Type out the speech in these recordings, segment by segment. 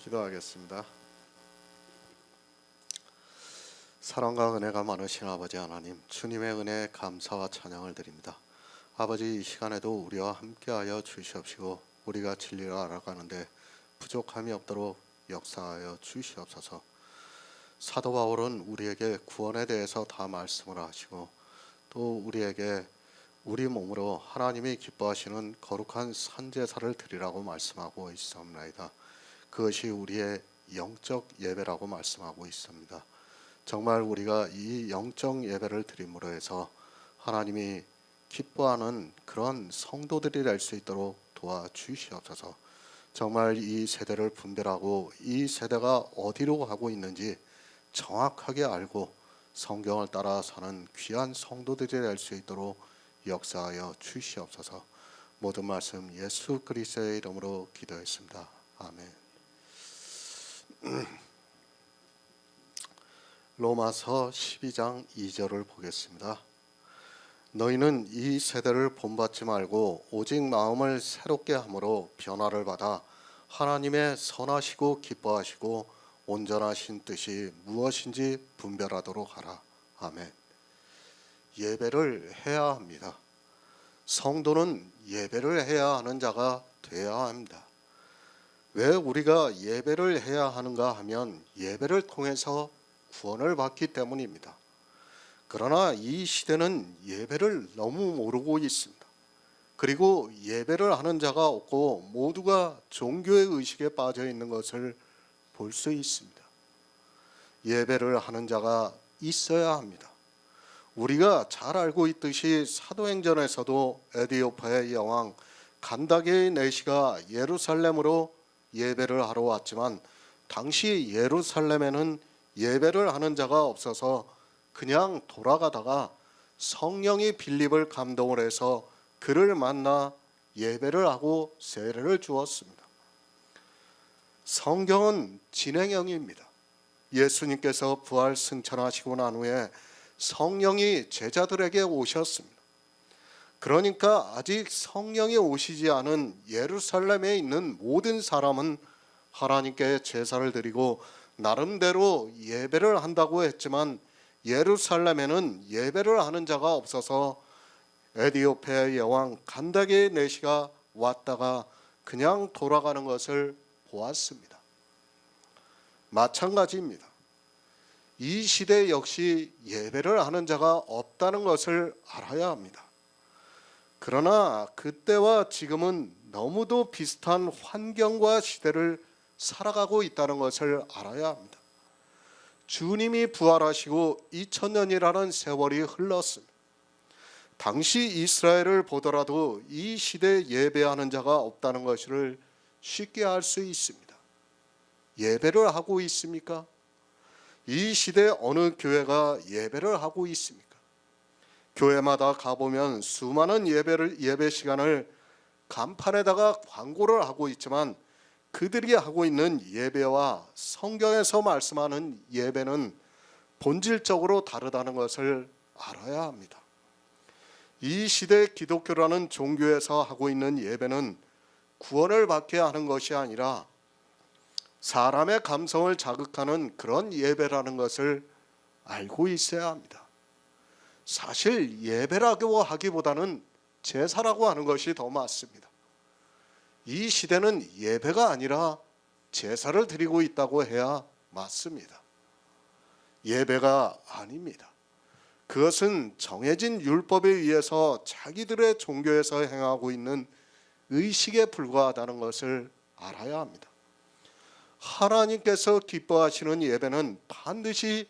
기도하겠습니다. 사랑과 은혜가 많으신 아버지 하나님, 주님의 은혜에 감사와 찬양을 드립니다. 아버지, 이 시간에도 우리와 함께하여 주시옵시고 우리가 진리를 알아가는데 부족함이 없도록 역사하여 주시옵소서. 사도 바울은 우리에게 구원에 대해서 다 말씀을 하시고 또 우리에게 우리 몸으로 하나님이 기뻐하시는 거룩한 산제사를 드리라고 말씀하고 있사옵나이다. 그것이 우리의 영적 예배라고 말씀하고 있습니다. 정말 우리가 이 영적 예배를 드림으로 해서 하나님이 기뻐하는 그런 성도들이 될 수 있도록 도와주시옵소서. 정말 이 세대를 분별하고 이 세대가 어디로 가고 있는지 정확하게 알고 성경을 따라 사는 귀한 성도들이 될 수 있도록 역사하여 주시옵소서. 모든 말씀 예수 그리스도의 이름으로 기도했습니다. 아멘. 로마서 12장 2절을 보겠습니다. 너희는 이 세대를 본받지 말고 오직 마음을 새롭게 함으로 변화를 받아 하나님의 선하시고 기뻐하시고 온전하신 뜻이 무엇인지 분별하도록 하라. 아멘. 예배를 해야 합니다. 성도는 예배를 해야 하는 자가 되어야 합니다. 왜 우리가 예배를 해야 하는가 하면 예배를 통해서 구원을 받기 때문입니다. 그러나 이 시대는 예배를 너무 모르고 있습니다. 그리고 예배를 하는 자가 없고 모두가 종교의 의식에 빠져 있는 것을 볼 수 있습니다. 예배를 하는 자가 있어야 합니다. 우리가 잘 알고 있듯이 사도행전에서도 에디오파의 여왕 간다게의 내시가 예루살렘으로 예배를 하러 왔지만 당시 예루살렘에는 예배를 하는 자가 없어서 그냥 돌아가다가 성령이 빌립을 감동을 해서 그를 만나 예배를 하고 세례를 주었습니다. 성경은 진행형입니다. 예수님께서 부활 승천하시고 난 후에 성령이 제자들에게 오셨습니다. 그러니까 아직 성령이 오시지 않은 예루살렘에 있는 모든 사람은 하나님께 제사를 드리고 나름대로 예배를 한다고 했지만 예루살렘에는 예배를 하는 자가 없어서 에디오페의 여왕 간다게 내시가 왔다가 그냥 돌아가는 것을 보았습니다. 마찬가지입니다. 이 시대 역시 예배를 하는 자가 없다는 것을 알아야 합니다. 그러나 그때와 지금은 너무도 비슷한 환경과 시대를 살아가고 있다는 것을 알아야 합니다. 주님이 부활하시고 2000년이라는 세월이 흘렀습니다. 당시 이스라엘을 보더라도 이 시대에 예배하는 자가 없다는 것을 쉽게 알 수 있습니다. 예배를 하고 있습니까? 이 시대 어느 교회가 예배를 하고 있습니까? 교회마다 가보면 수많은 예배 시간을 간판에다가 광고를 하고 있지만 그들이 하고 있는 예배와 성경에서 말씀하는 예배는 본질적으로 다르다는 것을 알아야 합니다. 이 시대 기독교라는 종교에서 하고 있는 예배는 구원을 받게 하는 것이 아니라 사람의 감성을 자극하는 그런 예배라는 것을 알고 있어야 합니다. 사실 예배라고 하기보다는 제사라고 하는 것이 더 맞습니다. 이 시대는 예배가 아니라 제사를 드리고 있다고 해야 맞습니다. 예배가 아닙니다. 그것은 정해진 율법에 의해서 자기들의 종교에서 행하고 있는 의식에 불과하다는 것을 알아야 합니다. 하나님께서 기뻐하시는 예배는 반드시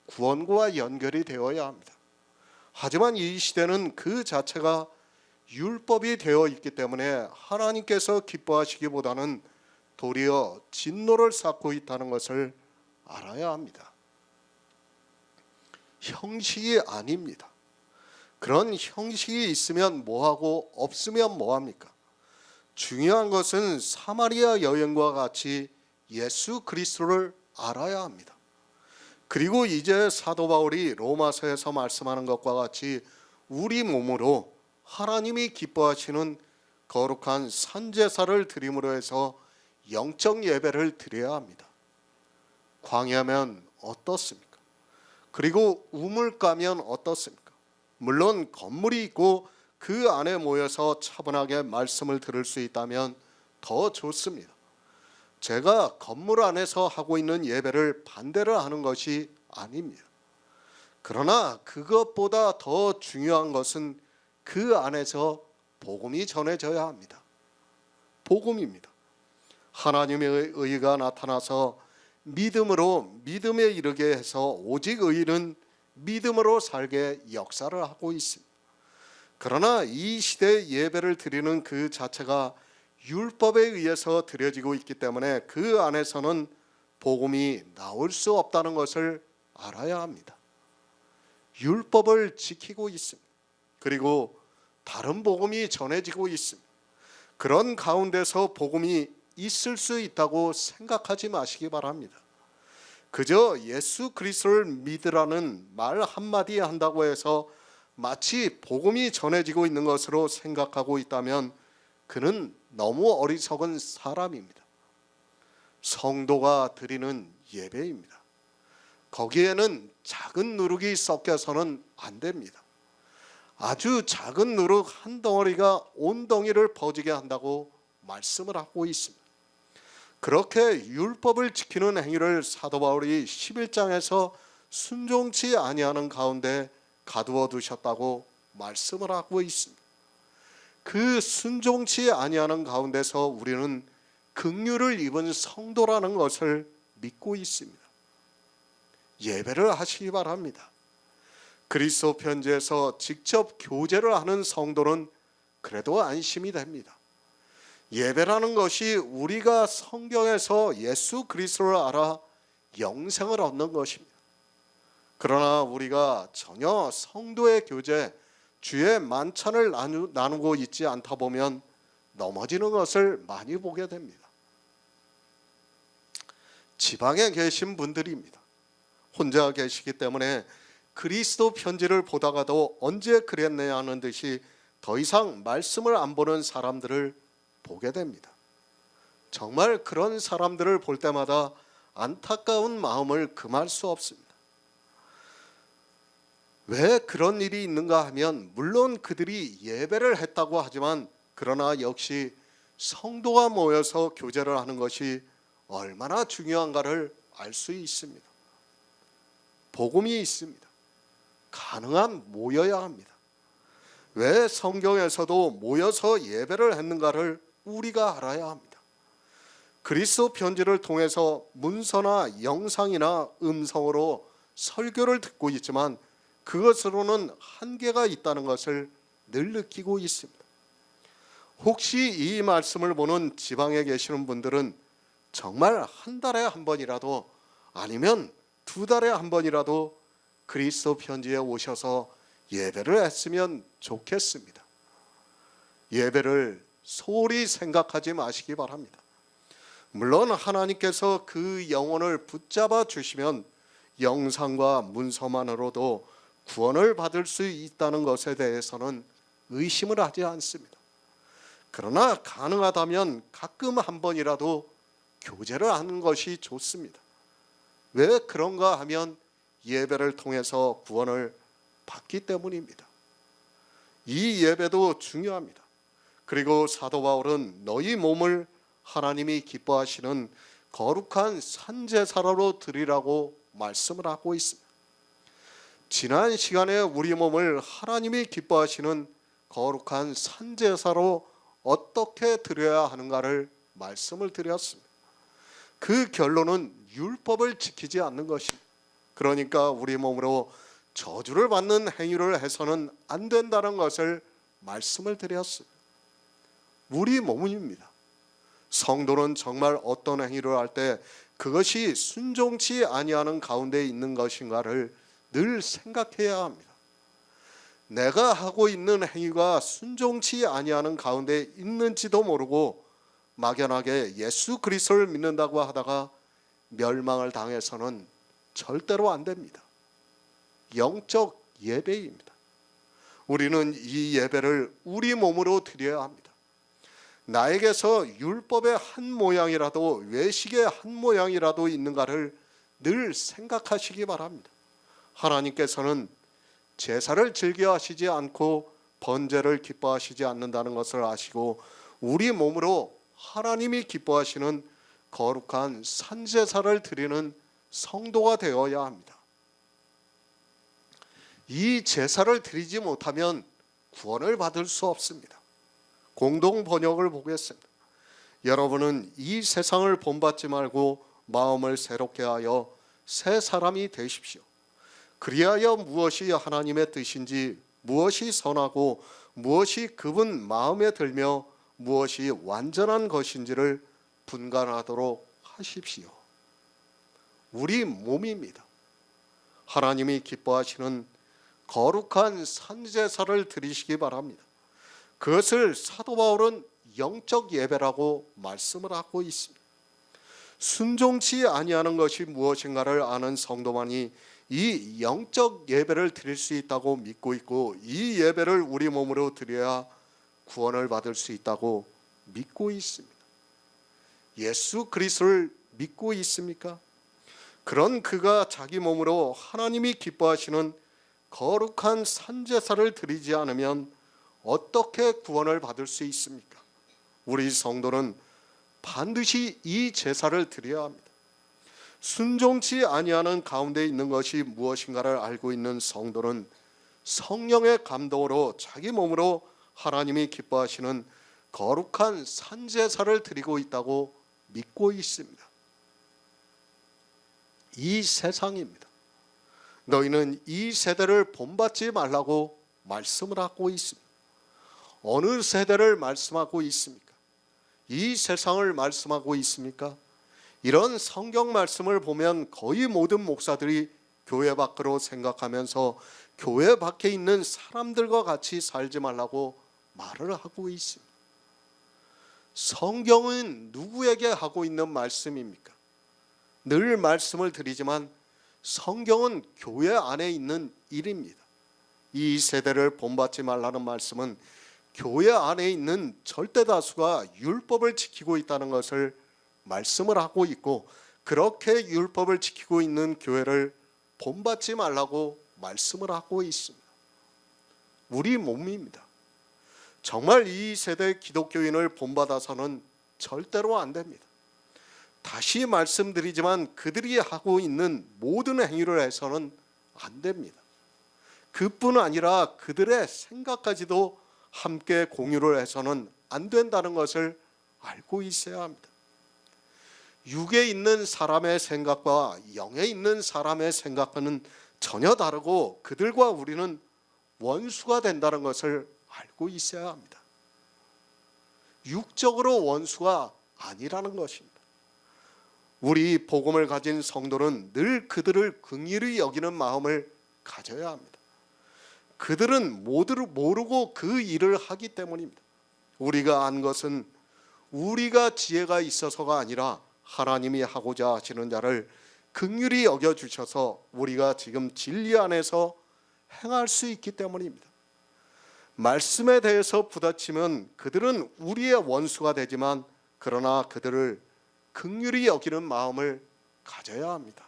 구원과 연결이 되어야 합니다. 하지만 이 시대는 그 자체가 율법이 되어 있기 때문에 하나님께서 기뻐하시기보다는 도리어 진노를 쌓고 있다는 것을 알아야 합니다. 형식이 아닙니다. 그런 형식이 있으면 뭐하고 없으면 뭐합니까? 중요한 것은 사마리아 여인과 같이 예수 그리스도를 알아야 합니다. 그리고 이제 사도 바울이 로마서에서 말씀하는 것과 같이 우리 몸으로 하나님이 기뻐하시는 거룩한 산제사를 드림으로 해서 영적 예배를 드려야 합니다. 광야면 어떻습니까? 그리고 우물가면 어떻습니까? 물론 건물이 있고 그 안에 모여서 차분하게 말씀을 들을 수 있다면 더 좋습니다. 제가 건물 안에서 하고 있는 예배를 반대로 하는 것이 아닙니다. 그러나 그것보다 더 중요한 것은 그 안에서 복음이 전해져야 합니다. 복음입니다. 하나님의 의가 나타나서 믿음으로 믿음에 이르게 해서 오직 의인은 믿음으로 살게 역사를 하고 있습니다. 그러나 이 시대의 예배를 드리는 그 자체가 율법에 의해서 드려지고 있기 때문에 그 안에서는 복음이 나올 수 없다는 것을 알아야 합니다. 율법을 지키고 있습니다. 그리고 다른 복음이 전해지고 있습니다. 그런 가운데서 복음이 있을 수 있다고 생각하지 마시기 바랍니다. 그저 예수 그리스도를 믿으라는 말 한마디 한다고 해서 마치 복음이 전해지고 있는 것으로 생각하고 있다면 그는 너무 어리석은 사람입니다. 성도가 드리는 예배입니다. 거기에는 작은 누룩이 섞여서는 안 됩니다. 아주 작은 누룩 한 덩어리가 온 덩이를 퍼지게 한다고 말씀을 하고 있습니다. 그렇게 율법을 지키는 행위를 사도 바울이 11장에서 순종치 아니하는 가운데 가두어 두셨다고 말씀을 하고 있습니다. 그 순종치 아니하는 가운데서 우리는 긍휼을 입은 성도라는 것을 믿고 있습니다. 예배를 하시기 바랍니다. 그리스도 편지에서 직접 교제를 하는 성도는 그래도 안심이 됩니다. 예배라는 것이 우리가 성경에서 예수 그리스도를 알아 영생을 얻는 것입니다. 그러나 우리가 전혀 성도의 교제, 주의 만찬을 나누고 있지 않다 보면 넘어지는 것을 많이 보게 됩니다. 지방에 계신 분들입니다. 혼자 계시기 때문에 그리스도 편지를 보다가도 언제 그랬느냐 하는 듯이 더 이상 말씀을 안 보는 사람들을 보게 됩니다. 정말 그런 사람들을 볼 때마다 안타까운 마음을 금할 수 없습니다. 왜 그런 일이 있는가 하면 물론 그들이 예배를 했다고 하지만 그러나 역시 성도가 모여서 교제를 하는 것이 얼마나 중요한가를 알 수 있습니다. 복음이 있습니다. 가능한 모여야 합니다. 왜 성경에서도 모여서 예배를 했는가를 우리가 알아야 합니다. 그리스도 편지를 통해서 문서나 영상이나 음성으로 설교를 듣고 있지만 그것으로는 한계가 있다는 것을 늘 느끼고 있습니다. 혹시 이 말씀을 보는 지방에 계시는 분들은 정말 한 달에 한 번이라도 아니면 두 달에 한 번이라도 그리스도 편지에 오셔서 예배를 했으면 좋겠습니다. 예배를 소홀히 생각하지 마시기 바랍니다. 물론 하나님께서 그 영혼을 붙잡아 주시면 영상과 문서만으로도 구원을 받을 수 있다는 것에 대해서는 의심을 하지 않습니다. 그러나 가능하다면 가끔 한 번이라도 교제를 하는 것이 좋습니다. 왜 그런가 하면 예배를 통해서 구원을 받기 때문입니다. 이 예배도 중요합니다. 그리고 사도 바울은 너희 몸을 하나님이 기뻐하시는 거룩한 산제사로 드리라고 말씀을 하고 있습니다. 지난 시간에 우리 몸을 하나님이 기뻐하시는 거룩한 산제사로 어떻게 드려야 하는가를 말씀을 드렸습니다. 그 결론은 율법을 지키지 않는 것입니다. 그러니까 우리 몸으로 저주를 받는 행위를 해서는 안 된다는 것을 말씀을 드렸습니다. 우리 몸입니다. 성도는 정말 어떤 행위를 할 때 그것이 순종치 아니하는 가운데 있는 것인가를 늘 생각해야 합니다. 내가 하고 있는 행위가 순종치 아니하는 가운데 있는지도 모르고 막연하게 예수 그리스도를 믿는다고 하다가 멸망을 당해서는 절대로 안 됩니다. 영적 예배입니다. 우리는 이 예배를 우리 몸으로 드려야 합니다. 나에게서 율법의 한 모양이라도, 외식의 한 모양이라도 있는가를 늘 생각하시기 바랍니다. 하나님께서는 제사를 즐겨 하시지 않고 번제를 기뻐하시지 않는다는 것을 아시고, 우리 몸으로 하나님이 기뻐하시는 거룩한 산제사를 드리는 성도가 되어야 합니다. 이 제사를 드리지 못하면 구원을 받을 수 없습니다. 공동 번역을 보겠습니다. 여러분은 이 세상을 본받지 말고 마음을 새롭게 하여 새 사람이 되십시오. 그리하여 무엇이 하나님의 뜻인지, 무엇이 선하고 무엇이 그분 마음에 들며 무엇이 완전한 것인지를 분간하도록 하십시오. 우리 몸입니다. 하나님이 기뻐하시는 거룩한 산제사를 드리시기 바랍니다. 그것을 사도 바울은 영적 예배라고 말씀을 하고 있습니다. 순종치 아니하는 것이 무엇인가를 아는 성도만이 이 영적 예배를 드릴 수 있다고 믿고 있고, 이 예배를 우리 몸으로 드려야 구원을 받을 수 있다고 믿고 있습니다. 예수 그리스도를 믿고 있습니까? 그런 그가 자기 몸으로 하나님이 기뻐하시는 거룩한 산제사를 드리지 않으면 어떻게 구원을 받을 수 있습니까? 우리 성도는 반드시 이 제사를 드려야 합니다. 순종치 아니하는 가운데 있는 것이 무엇인가를 알고 있는 성도는 성령의 감동으로 자기 몸으로 하나님이 기뻐하시는 거룩한 산제사를 드리고 있다고 믿고 있습니다. 이 세상입니다. 너희는 이 세대를 본받지 말라고 말씀을 하고 있습니다. 어느 세대를 말씀하고 있습니까? 이 세상을 말씀하고 있습니까? 이런 성경 말씀을 보면 거의 모든 목사들이 교회 밖으로 생각하면서 교회 밖에 있는 사람들과 같이 살지 말라고 말을 하고 있습니다. 성경은 누구에게 하고 있는 말씀입니까? 늘 말씀을 드리지만 성경은 교회 안에 있는 일입니다. 이 세대를 본받지 말라는 말씀은 교회 안에 있는 절대 다수가 율법을 지키고 있다는 것을 말씀을 하고 있고, 그렇게 율법을 지키고 있는 교회를 본받지 말라고 말씀을 하고 있습니다. 우리 몸입니다. 정말 이 세대 기독교인을 본받아서는 절대로 안 됩니다. 다시 말씀드리지만 그들이 하고 있는 모든 행위를 해서는 안 됩니다. 그뿐 아니라 그들의 생각까지도 함께 공유를 해서는 안 된다는 것을 알고 있어야 합니다. 육에 있는 사람의 생각과 영에 있는 사람의 생각은 전혀 다르고, 그들과 우리는 원수가 된다는 것을 알고 있어야 합니다. 육적으로 원수가 아니라는 것입니다. 우리 복음을 가진 성도는 늘 그들을 긍휼히 여기는 마음을 가져야 합니다. 그들은 모르고 그 일을 하기 때문입니다. 우리가 안 것은 우리가 지혜가 있어서가 아니라 하나님이 하고자 하시는 자를 긍휼히 여겨주셔서 우리가 지금 진리 안에서 행할 수 있기 때문입니다. 말씀에 대해서 부딪히면 그들은 우리의 원수가 되지만, 그러나 그들을 긍휼히 여기는 마음을 가져야 합니다.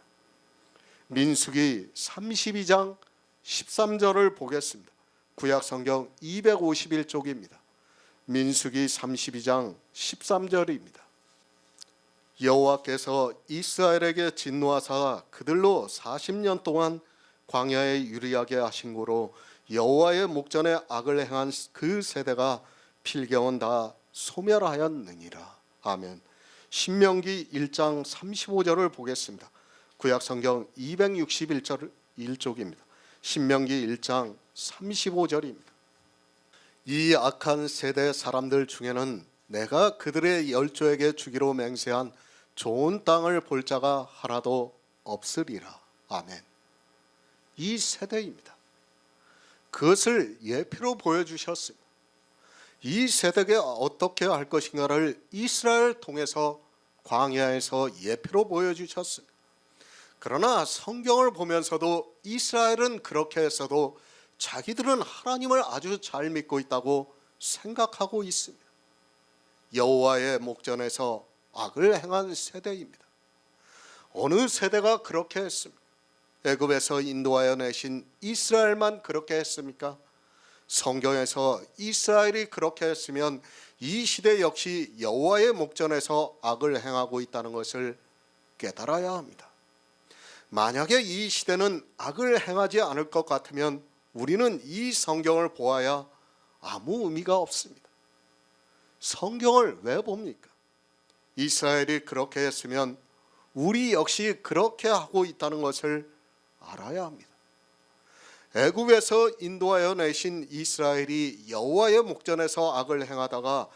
민수기 32장 13절을 보겠습니다. 구약성경 251쪽입니다. 민수기 32장 13절입니다. 여호와께서 이스라엘에게 진노하사 그들로 40년 동안 광야에 유리하게 하신 고로 여호와의 목전에 악을 행한 그 세대가 필경은 다 소멸하였느니라. 아멘. 신명기 1장 35절을 보겠습니다. 구약성경 261쪽입니다. 신명기 1장 35절입니다. 이 악한 세대 사람들 중에는 내가 그들의 열조에게 주기로 맹세한 좋은 땅을 볼 자가 하나도 없으리라. 아멘. 이 세대입니다. 그것을 예표로 보여주셨습니다. 이 세대가 어떻게 할 것인가를 이스라엘 통해서 광야에서 예표로 보여주셨습니다. 그러나 성경을 보면서도 이스라엘은 그렇게 했어도 자기들은 하나님을 아주 잘 믿고 있다고 생각하고 있습니다. 여호와의 목전에서 악을 행한 세대입니다. 어느 세대가 그렇게 했습니까? 애굽에서 인도하여 내신 이스라엘만 그렇게 했습니까? 성경에서 이스라엘이 그렇게 했으면 이 시대 역시 여호와의 목전에서 악을 행하고 있다는 것을 깨달아야 합니다. 만약에 이 시대는 악을 행하지 않을 것 같으면 우리는 이 성경을 보아야 아무 의미가 없습니다. 성경을 왜 봅니까? 이스라엘이 그렇게 했으면 우리 역시 그렇게 하고 있다는 것을 알아야 합니다. 애굽에서 인도하여 내신 이스라엘이 여호와의 목전에서 악을 행하다가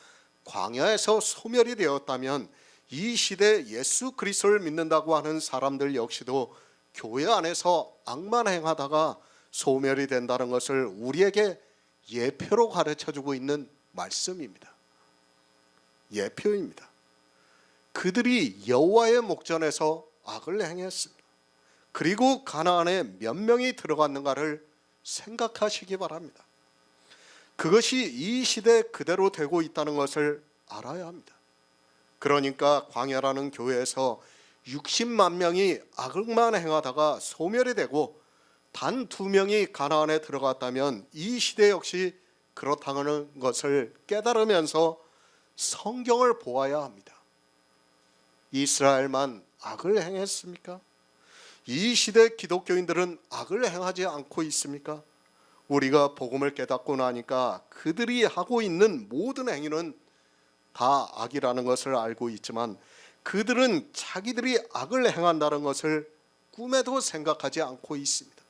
광야에서 소멸이 되었다면 이 시대 예수 그리스도를 믿는다고 하는 사람들 역시도 교회 안에서 악만 행하다가 소멸이 된다는 것을 우리에게 예표로 가르쳐주고 있는 말씀입니다. 예표입니다. 그들이 여호와의 목전에서 악을 행했습니다. 그리고 가나안에 몇 명이 들어갔는가를 생각하시기 바랍니다. 그것이 이 시대 그대로 되고 있다는 것을 알아야 합니다. 그러니까 광야라는 교회에서 60만 명이 악만 행하다가 소멸이 되고 단 2명이 가나안에 들어갔다면 이 시대 역시 그렇다는 것을 깨달으면서 성경을 보아야 합니다. 이스라엘만 악을 행했습니까? 이 시대 기독교인들은 악을 행하지 않고 있습니까? 우리가 복음을 깨닫고 나니까 그들이 하고 있는 모든 행위는 다 악이라는 것을 알고 있지만 그들은 자기들이 악을 행한다는 것을 꿈에도 생각하지 않고 있습니다.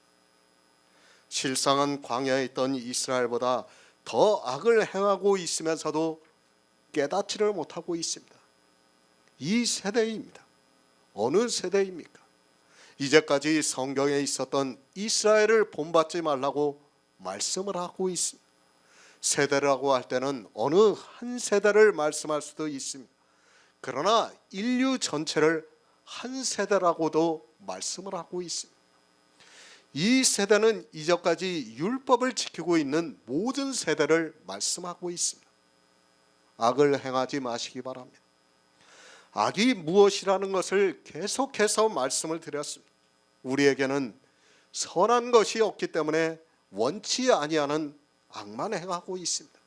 실상은 광야에 있던 이스라엘보다 더 악을 행하고 있으면서도 깨닫지를 못하고 있습니다. 이 세대입니다. 어느 세대입니까? 이제까지 성경에 있었던 이스라엘을 본받지 말라고 말씀을 하고 있습니다. 세대라고 할 때는 어느 한 세대를 말씀할 수도 있습니다. 그러나 인류 전체를 한 세대라고도 말씀을 하고 있습니다. 이 세대는 이제까지 율법을 지키고 있는 모든 세대를 말씀하고 있습니다. 악을 행하지 마시기 바랍니다. 악이 무엇이라는 것을 계속해서 말씀을 드렸습니다. 우리에게는 선한 것이 없기 때문에 원치 아니하는 악만 행하고 있습니다.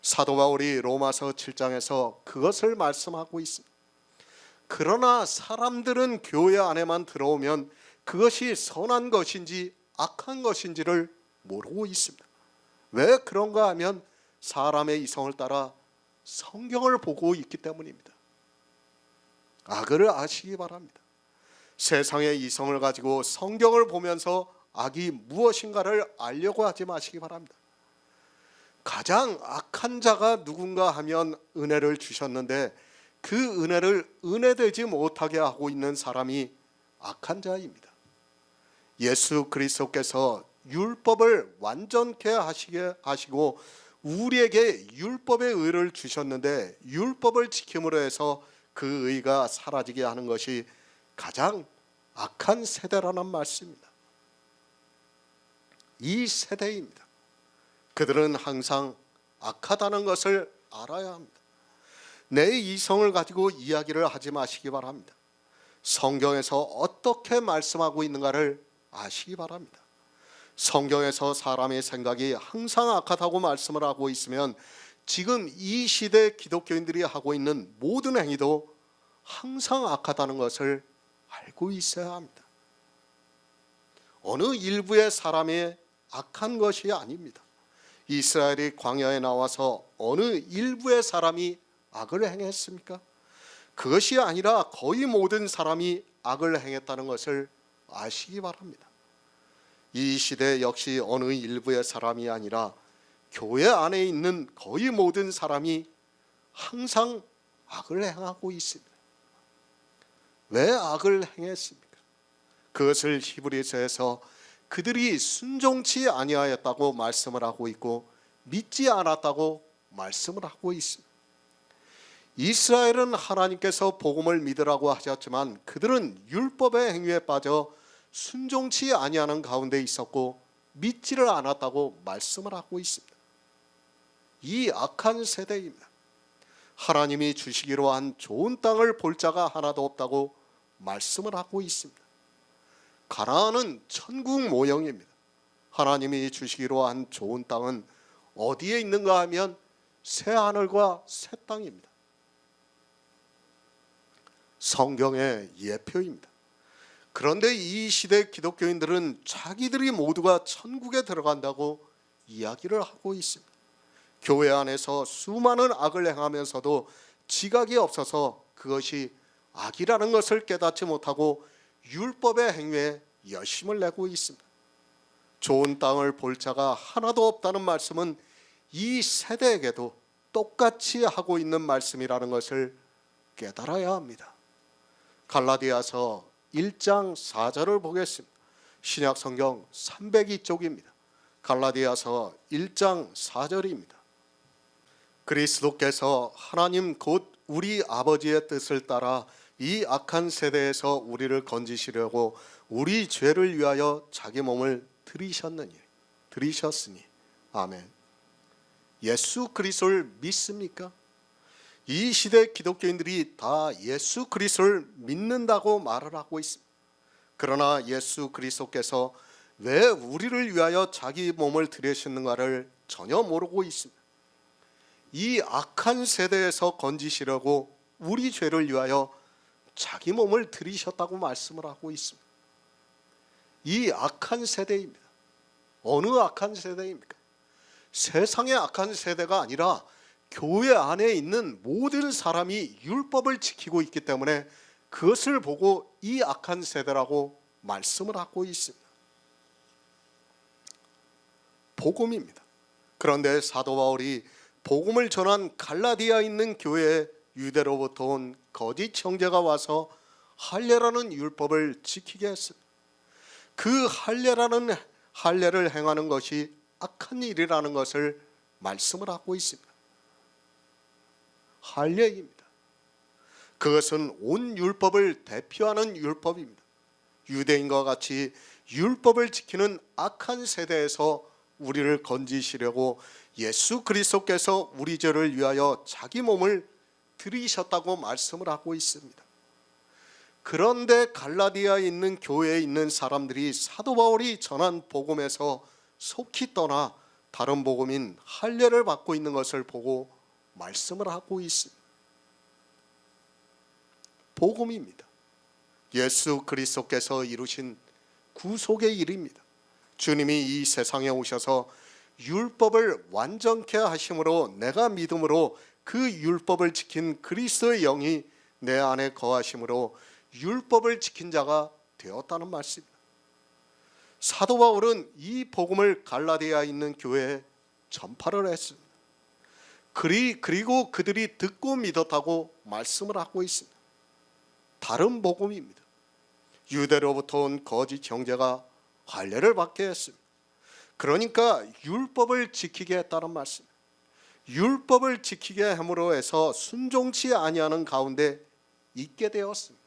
사도 바울이 로마서 7장에서 그것을 말씀하고 있습니다. 그러나 사람들은 교회 안에만 들어오면 그것이 선한 것인지 악한 것인지를 모르고 있습니다. 왜 그런가 하면 사람의 이성을 따라 성경을 보고 있기 때문입니다. 악을 아시기 바랍니다. 세상의 이성을 가지고 성경을 보면서 악이 무엇인가를 알려고 하지 마시기 바랍니다. 가장 악한 자가 누군가 하면 은혜를 주셨는데 그 은혜를 은혜되지 못하게 하고 있는 사람이 악한 자입니다. 예수 그리스도께서 율법을 완전케 하시게 하시고 우리에게 율법의 의를 주셨는데 율법을 지킴으로 해서 그 의가 사라지게 하는 것이 가장 악한 세대라는 말씀입니다. 이 세대입니다. 그들은 항상 악하다는 것을 알아야 합니다. 내 이성을 가지고 이야기를 하지 마시기 바랍니다. 성경에서 어떻게 말씀하고 있는가를 아시기 바랍니다. 성경에서 사람의 생각이 항상 악하다고 말씀을 하고 있으면 지금 이 시대 기독교인들이 하고 있는 모든 행위도 항상 악하다는 것을 알고 있어야 합니다. 어느 일부의 사람의 악한 것이 아닙니다. 이스라엘이 광야에 나와서 어느 일부의 사람이 악을 행했습니까? 그것이 아니라 거의 모든 사람이 악을 행했다는 것을 아시기 바랍니다. 이 시대 역시 어느 일부의 사람이 아니라 교회 안에 있는 거의 모든 사람이 항상 악을 행하고 있습니다. 왜 악을 행했습니까? 그것을 히브리서에서 그들이 순종치 아니하였다고 말씀을 하고 있고 믿지 않았다고 말씀을 하고 있습니다. 이스라엘은 하나님께서 복음을 믿으라고 하셨지만 그들은 율법의 행위에 빠져 순종치 아니하는 가운데 있었고 믿지를 않았다고 말씀을 하고 있습니다. 이 악한 세대입니다. 하나님이 주시기로 한 좋은 땅을 볼 자가 하나도 없다고 말씀을 하고 있습니다. 가나안은 천국 모형입니다. 하나님이 주시기로 한 좋은 땅은 어디에 있는가 하면 새 하늘과 새 땅입니다. 성경의 예표입니다. 그런데 이 시대 기독교인들은 자기들이 모두가 천국에 들어간다고 이야기를 하고 있습니다. 교회 안에서 수많은 악을 행하면서도 지각이 없어서 그것이 악이라는 것을 깨닫지 못하고 율법의 행위에 열심을 내고 있습니다. 좋은 땅을 볼 자가 하나도 없다는 말씀은 이 세대에게도 똑같이 하고 있는 말씀이라는 것을 깨달아야 합니다. 갈라디아서 1장 4절을 보겠습니다. 신약 성경 302쪽입니다. 갈라디아서 1장 4절입니다. 그리스도께서 하나님 곧 우리 아버지의 뜻을 따라 이 악한 세대에서 우리를 건지시려고 우리 죄를 위하여 자기 몸을 들이셨으니 아멘. 예수 그리스도를 믿습니까? 이 시대 기독교인들이 다 예수 그리스도를 믿는다고 말을 하고 있습니다. 그러나 예수 그리스도께서 왜 우리를 위하여 자기 몸을 들이셨는가를 전혀 모르고 있습니다. 이 악한 세대에서 건지시려고 우리 죄를 위하여 자기 몸을 들이셨다고 말씀을 하고 있습니다. 이 악한 세대입니다. 어느 악한 세대입니까? 세상의 악한 세대가 아니라 교회 안에 있는 모든 사람이 율법을 지키고 있기 때문에 그것을 보고 이 악한 세대라고 말씀을 하고 있습니다. 복음입니다. 그런데 사도 바울이 복음을 전한 갈라디아에 있는 교회에 유대로부터 온 거짓 형제가 와서 할례라는 율법을 지키게 했습니다. 그 할례를 행하는 것이 악한 일이라는 것을 말씀을 하고 있습니다. 할례입니다. 그것은 온 율법을 대표하는 율법입니다. 유대인과 같이 율법을 지키는 악한 세대에서 우리를 건지시려고 예수 그리스도께서 우리 죄를 위하여 자기 몸을 들이셨다고 말씀을 하고 있습니다. 그런데 갈라디아에 있는 교회에 있는 사람들이 사도 바울이 전한 복음에서 속히 떠나 다른 복음인 할례를 받고 있는 것을 보고 말씀을 하고 있습니다. 복음입니다. 예수 그리스도께서 이루신 구속의 일입니다. 주님이 이 세상에 오셔서 율법을 완전케 하심으로 내가 믿음으로 그 율법을 지킨 그리스도의 영이 내 안에 거하심으로 율법을 지킨 자가 되었다는 말씀입니다. 사도 바울은 이 복음을 갈라디아에 있는 교회에 전파를 했습니다. 그리고 그들이 듣고 믿었다고 말씀을 하고 있습니다. 다른 복음입니다. 유대로부터 온 거짓 형제가 할례를 받게 했습니다. 그러니까 율법을 지키게 했다는 말씀입니다. 율법을 지키게 함으로 해서 순종치 아니하는 가운데 있게 되었습니다.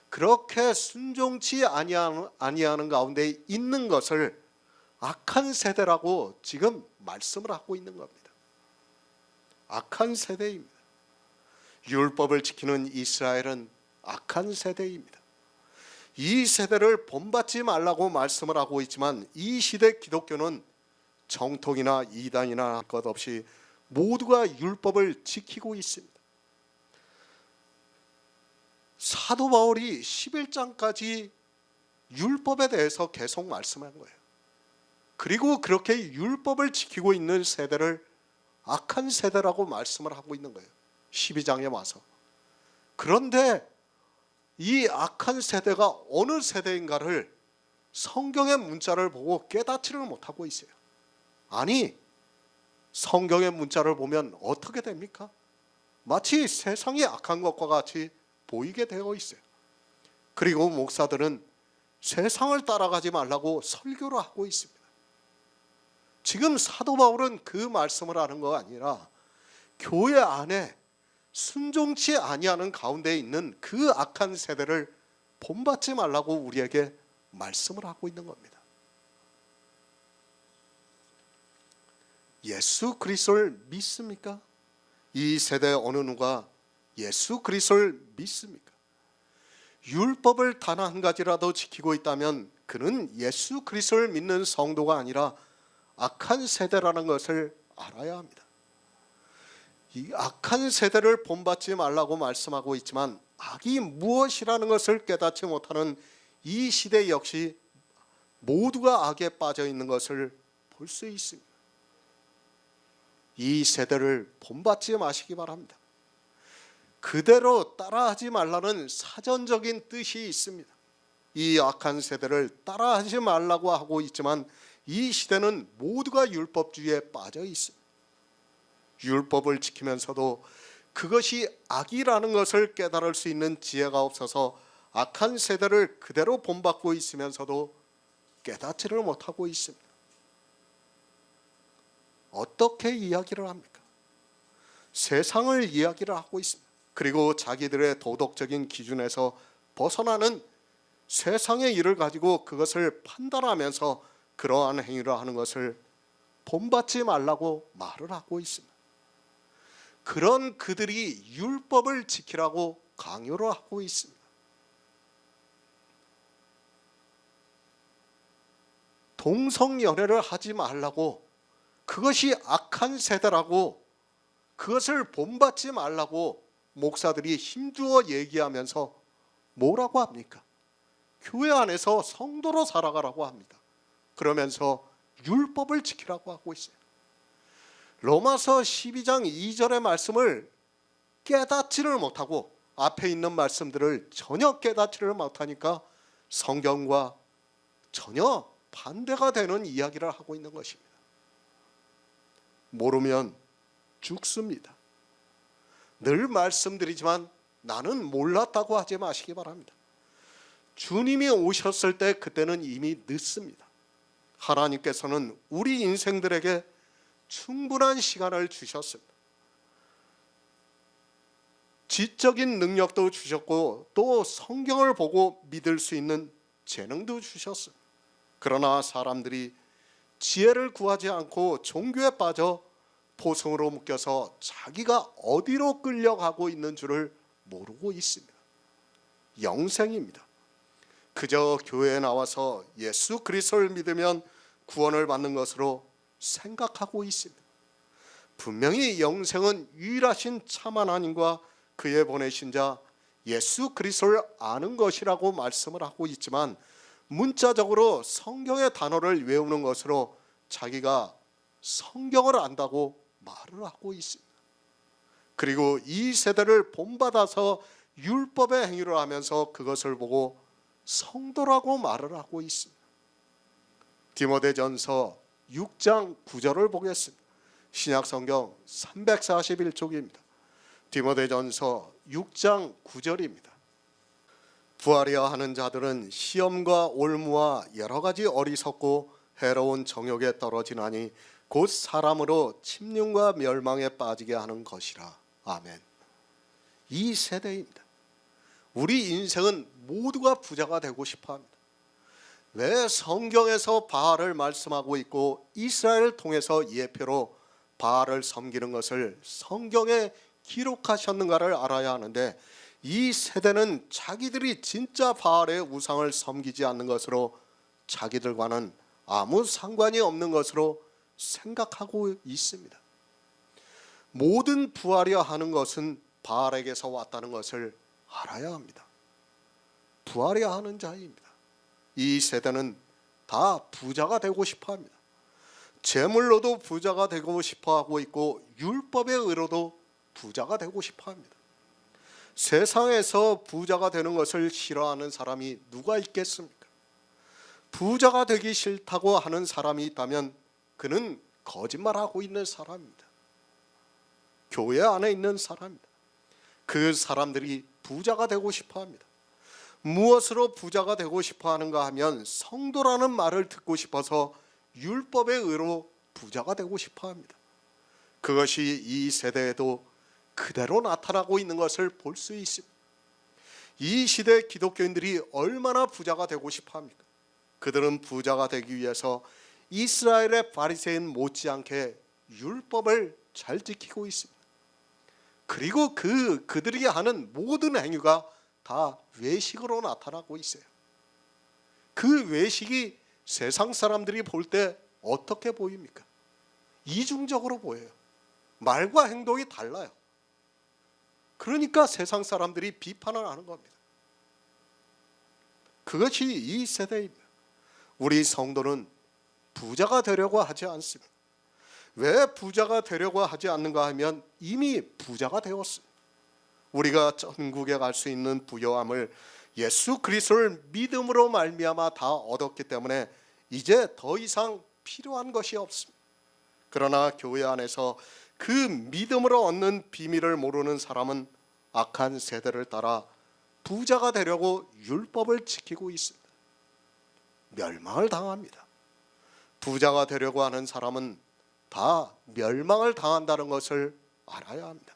그렇게 순종치 아니하는 가운데 있는 것을 악한 세대라고 지금 말씀을 하고 있는 겁니다. 악한 세대입니다. 율법을 지키는 이스라엘은 악한 세대입니다. 이 세대를 본받지 말라고 말씀을 하고 있지만 이 시대 기독교는 정통이나 이단이나 할 것 없이 모두가 율법을 지키고 있습니다. 사도 바울이 11장까지 율법에 대해서 계속 말씀한 거예요. 그리고 그렇게 율법을 지키고 있는 세대를 악한 세대라고 말씀을 하고 있는 거예요. 12장에 와서. 그런데 이 악한 세대가 어느 세대인가를 성경의 문자를 보고 깨닫지를 못하고 있어요. 아니, 성경의 문자를 보면 어떻게 됩니까? 마치 세상이 악한 것과 같이 보이게 되어 있어요. 그리고 목사들은 세상을 따라가지 말라고 설교를 하고 있습니다. 지금 사도 바울은 그 말씀을 하는 거 아니라 교회 안에 순종치 아니하는 가운데 있는 그 악한 세대를 본받지 말라고 우리에게 말씀을 하고 있는 겁니다. 예수 그리스도를 믿습니까? 이 세대 어느 누가 예수 그리스도를 믿습니까? 율법을 단 한 가지라도 지키고 있다면 그는 예수 그리스도를 믿는 성도가 아니라 악한 세대라는 것을 알아야 합니다. 이 악한 세대를 본받지 말라고 말씀하고 있지만 악이 무엇이라는 것을 깨닫지 못하는 이 시대 역시 모두가 악에 빠져 있는 것을 볼 수 있습니다. 이 세대를 본받지 마시기 바랍니다. 그대로 따라하지 말라는 사전적인 뜻이 있습니다. 이 악한 세대를 따라하지 말라고 하고 있지만 이 시대는 모두가 율법주의에 빠져 있습니다. 율법을 지키면서도 그것이 악이라는 것을 깨달을 수 있는 지혜가 없어서 악한 세대를 그대로 본받고 있으면서도 깨닫지를 못하고 있습니다. 어떻게 이야기를 합니까? 세상을 이야기를 하고 있습니다. 그리고 자기들의 도덕적인 기준에서 벗어나는 세상의 일을 가지고 그것을 판단하면서 그러한 행위를 하는 것을 본받지 말라고 말을 하고 있습니다. 그런 그들이 율법을 지키라고 강요를 하고 있습니다. 동성연애를 하지 말라고, 그것이 악한 세대라고, 그것을 본받지 말라고 목사들이 힘주어 얘기하면서 뭐라고 합니까? 교회 안에서 성도로 살아가라고 합니다. 그러면서 율법을 지키라고 하고 있어요. 로마서 12장 2절의 말씀을 깨닫지를 못하고 앞에 있는 말씀들을 전혀 깨닫지를 못하니까 성경과 전혀 반대가 되는 이야기를 하고 있는 것입니다. 모르면 죽습니다. 늘 말씀드리지만 나는 몰랐다고 하지 마시기 바랍니다. 주님이 오셨을 때 그때는 이미 늦습니다. 하나님께서는 우리 인생들에게 충분한 시간을 주셨습니다. 지적인 능력도 주셨고 또 성경을 보고 믿을 수 있는 재능도 주셨습니다. 그러나 사람들이 지혜를 구하지 않고 종교에 빠져 포성으로 묶여서 자기가 어디로 끌려가고 있는 줄을 모르고 있습니다. 영생입니다. 그저 교회에 나와서 예수 그리스도를 믿으면 구원을 받는 것으로 생각하고 있습니다. 분명히 영생은 유일하신 참 하나님과 그의 보내신 자 예수 그리스도를 아는 것이라고 말씀을 하고 있지만 문자적으로 성경의 단어를 외우는 것으로 자기가 성경을 안다고 말을 하고 있습니다. 그리고 이 세대를 본받아서 율법의 행위를 하면서 그것을 보고 성도라고 말을 하고 있습니다. 디모데전서 6장 9절을 보겠습니다. 신약성경 341쪽입니다. 디모데전서 6장 9절입니다. 부하려 하는 자들은 시험과 올무와 여러 가지 어리석고 해로운 정욕에 떨어지나니 곧 사람으로 침륜과 멸망에 빠지게 하는 것이라. 아멘. 이 세대입니다. 우리 인생은 모두가 부자가 되고 싶어 합니다. 왜 성경에서 바알을 말씀하고 있고 이스라엘을 통해서 예표로 바알을 섬기는 것을 성경에 기록하셨는가를 알아야 하는데 이 세대는 자기들이 진짜 바알의 우상을 섬기지 않는 것으로 자기들과는 아무 상관이 없는 것으로 생각하고 있습니다. 모든 부하려 하는 것은 바알에게서 왔다는 것을 알아야 합니다. 부하려 하는 자입니다. 이 세대는 다 부자가 되고 싶어 합니다. 재물로도 부자가 되고 싶어 하고 있고 율법의 의로도 부자가 되고 싶어 합니다. 세상에서 부자가 되는 것을 싫어하는 사람이 누가 있겠습니까? 부자가 되기 싫다고 하는 사람이 있다면 그는 거짓말하고 있는 사람입니다. 교회 안에 있는 사람입니다. 그 사람들이 부자가 되고 싶어 합니다. 무엇으로 부자가 되고 싶어 하는가 하면 성도라는 말을 듣고 싶어서 율법의 의로 부자가 되고 싶어 합니다. 그것이 이 세대에도 그대로 나타나고 있는 것을 볼 수 있습니다. 이 시대 기독교인들이 얼마나 부자가 되고 싶어 합니까? 그들은 부자가 되기 위해서 이스라엘의 바리새인 못지않게 율법을 잘 지키고 있습니다. 그리고 그들이 하는 모든 행위가 다 외식으로 나타나고 있어요. 그 외식이 세상 사람들이 볼 때 어떻게 보입니까? 이중적으로 보여요. 말과 행동이 달라요. 그러니까 세상 사람들이 비판을 하는 겁니다. 그것이 이 세대입니다. 우리 성도는 부자가 되려고 하지 않습니다. 왜 부자가 되려고 하지 않는가 하면 이미 부자가 되었습니다. 우리가 천국에 갈 수 있는 부요함을 예수 그리스도를 믿음으로 말미암아 다 얻었기 때문에 이제 더 이상 필요한 것이 없습니다. 그러나 교회 안에서 그 믿음으로 얻는 비밀을 모르는 사람은 악한 세대를 따라 부자가 되려고 율법을 지키고 있습니다. 멸망을 당합니다. 부자가 되려고 하는 사람은 다 멸망을 당한다는 것을 알아야 합니다.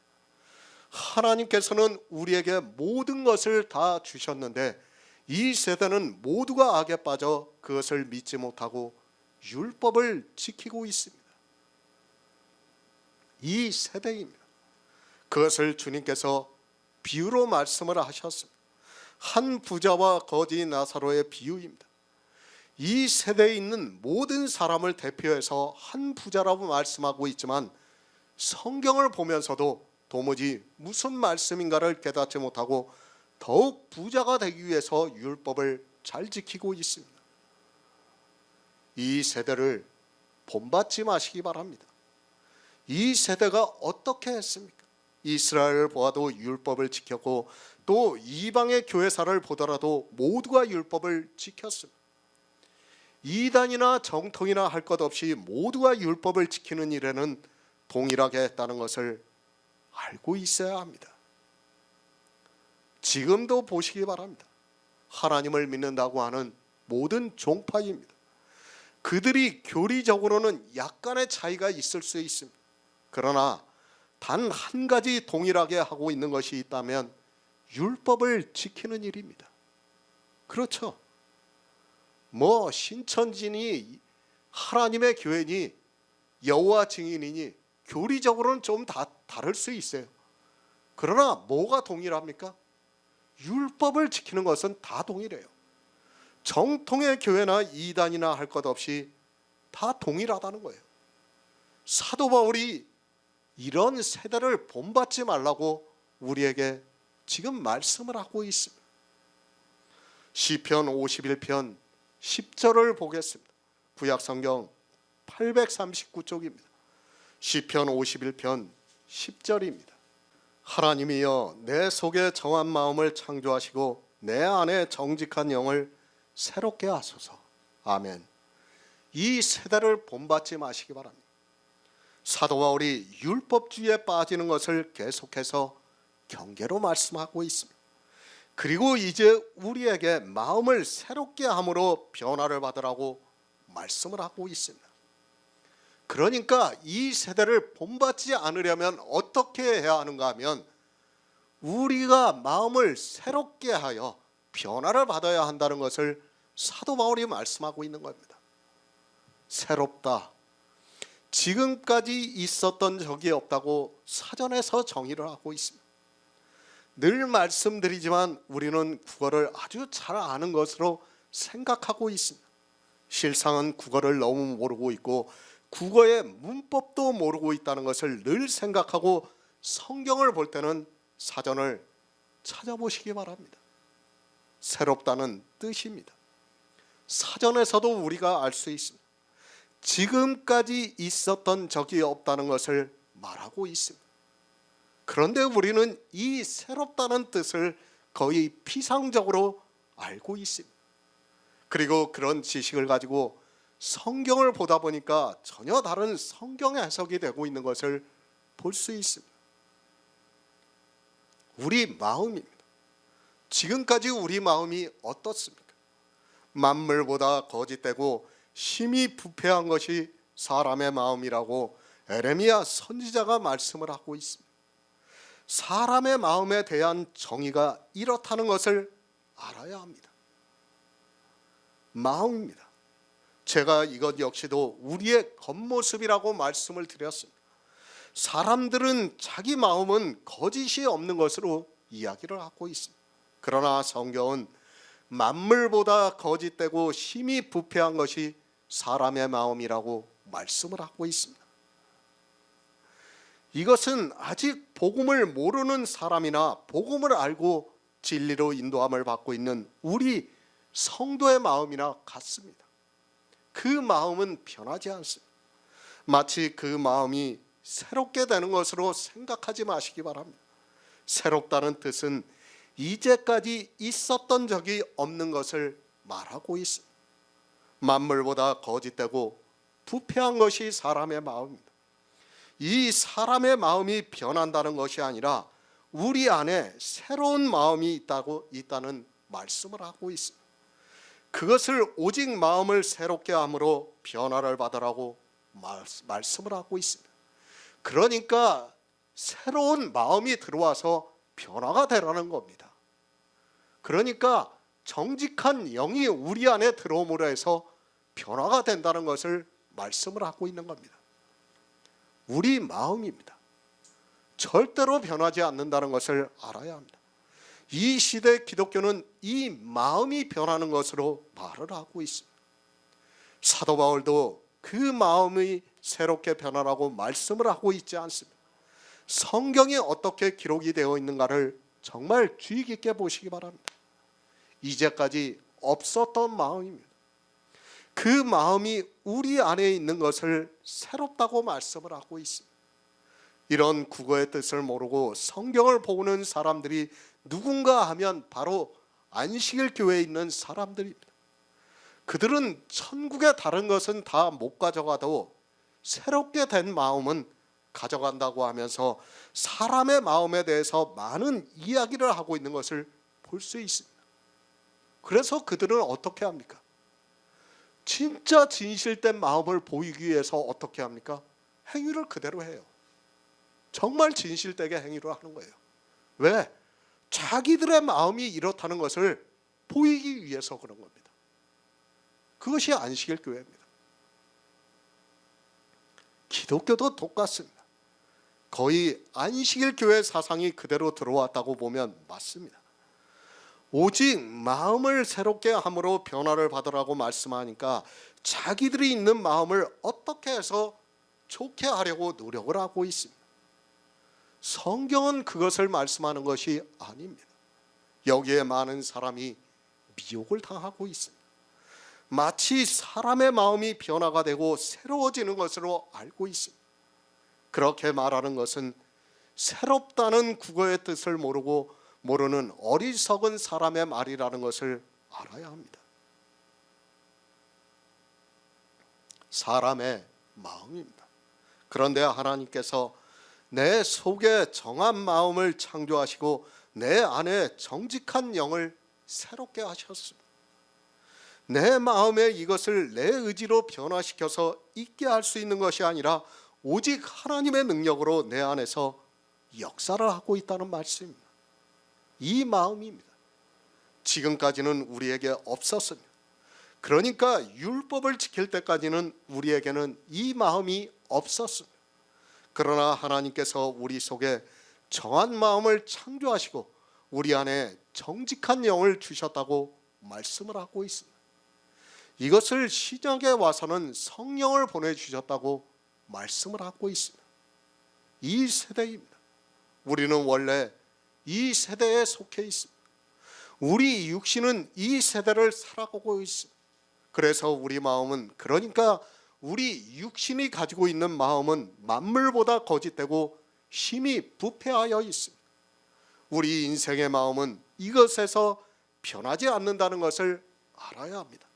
하나님께서는 우리에게 모든 것을 다 주셨는데 이 세대는 모두가 악에 빠져 그것을 믿지 못하고 율법을 지키고 있습니다. 이 세대입니다. 그것을 주님께서 비유로 말씀을 하셨습니다. 한 부자와 거지 나사로의 비유입니다. 이 세대에 있는 모든 사람을 대표해서 한 부자라고 말씀하고 있지만 성경을 보면서도 도무지 무슨 말씀인가를 깨닫지 못하고 더욱 부자가 되기 위해서 율법을 잘 지키고 있습니다. 이 세대를 본받지 마시기 바랍니다. 이 세대가 어떻게 했습니까? 이스라엘을 보아도 율법을 지켰고 또 이방의 교회사를 보더라도 모두가 율법을 지켰습니다. 이단이나 정통이나 할 것 없이 모두가 율법을 지키는 일에는 동일하게 했다는 것을 알고 있어야 합니다. 지금도 보시기 바랍니다. 하나님을 믿는다고 하는 모든 종파입니다. 그들이 교리적으로는 약간의 차이가 있을 수 있습니다. 그러나 단 한 가지 동일하게 하고 있는 것이 있다면 율법을 지키는 일입니다. 그렇죠? 뭐 신천지니 하나님의 교회니 여호와 증인이니 교리적으로는 좀 다 다를 수 있어요. 그러나 뭐가 동일합니까? 율법을 지키는 것은 다 동일해요. 정통의 교회나 이단이나 할 것 없이 다 동일하다는 거예요. 사도 바울이 이런 세대를 본받지 말라고 우리에게 지금 말씀을 하고 있습니다. 시편 51편 10절을 보겠습니다. 구약성경 839쪽입니다. 시편 51편 10절입니다. 하나님이여 내 속에 정한 마음을 창조하시고 내 안에 정직한 영을 새롭게 하소서. 아멘. 이 세대를 본받지 마시기 바랍니다. 사도 바울이 율법주의에 빠지는 것을 계속해서 경계로 말씀하고 있습니다. 그리고 이제 우리에게 마음을 새롭게 함으로 변화를 받으라고 말씀을 하고 있습니다. 그러니까 이 세대를 본받지 않으려면 어떻게 해야 하는가 하면 우리가 마음을 새롭게 하여 변화를 받아야 한다는 것을 사도 바울이 말씀하고 있는 겁니다. 새롭다. 지금까지 있었던 적이 없다고 사전에서 정의를 하고 있습니다. 늘 말씀드리지만 우리는 국어를 아주 잘 아는 것으로 생각하고 있습니다. 실상은 국어를 너무 모르고 있고 국어의 문법도 모르고 있다는 것을 늘 생각하고 성경을 볼 때는 사전을 찾아보시기 바랍니다. 새롭다는 뜻입니다. 사전에서도 우리가 알 수 있습니다. 지금까지 있었던 적이 없다는 것을 말하고 있습니다. 그런데 우리는 이 새롭다는 뜻을 거의 피상적으로 알고 있습니다. 그리고 그런 지식을 가지고 성경을 보다 보니까 전혀 다른 성경 해석이 되고 있는 것을 볼 수 있습니다. 우리 마음입니다. 지금까지 우리 마음이 어떻습니까? 만물보다 거짓되고 심히 부패한 것이 사람의 마음이라고 에레미야 선지자가 말씀을 하고 있습니다. 사람의 마음에 대한 정의가 이렇다는 것을 알아야 합니다. 마음입니다. 제가 이것 역시도 우리의 겉모습이라고 말씀을 드렸습니다. 사람들은 자기 마음은 거짓이 없는 것으로 이야기를 하고 있습니다. 그러나 성경은 만물보다 거짓되고 심히 부패한 것이 사람의 마음이라고 말씀을 하고 있습니다. 이것은 아직 복음을 모르는 사람이나 복음을 알고 진리로 인도함을 받고 있는 우리 성도의 마음이나 같습니다. 그 마음은 변하지 않습니다. 마치 그 마음이 새롭게 되는 것으로 생각하지 마시기 바랍니다. 새롭다는 뜻은 이제까지 있었던 적이 없는 것을 말하고 있습니다. 만물보다 거짓되고 부패한 것이 사람의 마음입니다. 이 사람의 마음이 변한다는 것이 아니라 우리 안에 새로운 마음이 있다는 말씀을 하고 있습니다. 그것을 오직 마음을 새롭게 함으로 변화를 받으라고 말씀을 하고 있습니다. 그러니까 새로운 마음이 들어와서 변화가 되라는 겁니다. 그러니까 정직한 영이 우리 안에 들어옴으로 해서 변화가 된다는 것을 말씀을 하고 있는 겁니다. 우리 마음입니다. 절대로 변하지 않는다는 것을 알아야 합니다. 이 시대 기독교는 이 마음이 변하는 것으로 말을 하고 있습니다. 사도 바울도 그 마음이 새롭게 변하라고 말씀을 하고 있지 않습니다. 성경에 어떻게 기록이 되어 있는가를 정말 주의 깊게 보시기 바랍니다. 이제까지 없었던 마음입니다. 그 마음이 우리 안에 있는 것을 새롭다고 말씀을 하고 있습니다. 이런 국어의 뜻을 모르고 성경을 보는 사람들이 누군가 하면 바로 안식일 교회에 있는 사람들입니다. 그들은 천국의 다른 것은 다 못 가져가도 새롭게 된 마음은 가져간다고 하면서 사람의 마음에 대해서 많은 이야기를 하고 있는 것을 볼 수 있습니다. 그래서 그들은 어떻게 합니까? 진짜 진실된 마음을 보이기 위해서 어떻게 합니까? 행위를 그대로 해요. 정말 진실되게 행위를 하는 거예요. 왜? 자기들의 마음이 이렇다는 것을 보이기 위해서 그런 겁니다. 그것이 안식일 교회입니다. 기독교도 똑같습니다. 거의 안식일 교회 사상이 그대로 들어왔다고 보면 맞습니다. 오직 마음을 새롭게 함으로 변화를 받으라고 말씀하니까 자기들이 있는 마음을 어떻게 해서 좋게 하려고 노력을 하고 있습니다. 성경은 그것을 말씀하는 것이 아닙니다. 여기에 많은 사람이 미혹을 당하고 있습니다. 마치 사람의 마음이 변화가 되고 새로워지는 것으로 알고 있습니다. 그렇게 말하는 것은 새롭다는 국어의 뜻을 모르는 어리석은 사람의 말이라는 것을 알아야 합니다. 사람의 마음입니다. 그런데 하나님께서 내 속에 정한 마음을 창조하시고 내 안에 정직한 영을 새롭게 하셨습니다. 내 마음에 이것을 내 의지로 변화시켜서 있게 할 수 있는 것이 아니라 오직 하나님의 능력으로 내 안에서 역사를 하고 있다는 말씀입니다. 이 마음입니다. 지금까지는 우리에게 없었습니다. 그러니까 율법을 지킬 때까지는 우리에게는 이 마음이 없었습니다. 그러나 하나님께서 우리 속에 정한 마음을 창조하시고 우리 안에 정직한 영을 주셨다고 말씀을 하고 있습니다. 이것을 신약에 와서는 성령을 보내주셨다고 말씀을 하고 있습니다. 이 세대입니다. 우리는 원래 이 세대에 속해 있습니다. 우리 육신은 이 세대를 살아가고 있습니다. 그래서 우리 마음은, 그러니까 우리 육신이 가지고 있는 마음은 만물보다 거짓되고 심히 부패하여 있습니다. 우리 인생의 마음은 이것에서 변하지 않는다는 것을 알아야 합니다.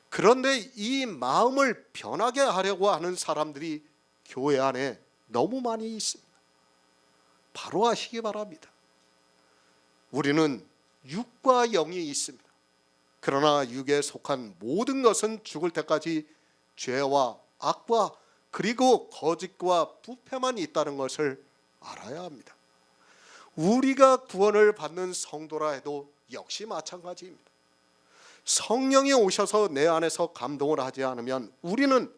그런데 이 마음을 변하게 하려고 하는 사람들이 교회 안에 너무 많이 있습니다. 바로 아시기 바랍니다. 우리는 육과 영이 있습니다. 그러나 육에 속한 모든 것은 죽을 때까지 죄와 악과 그리고 거짓과 부패만 있다는 것을 알아야 합니다. 우리가 구원을 받는 성도라 해도 역시 마찬가지입니다. 성령이 오셔서 내 안에서 감동을 하지 않으면 우리는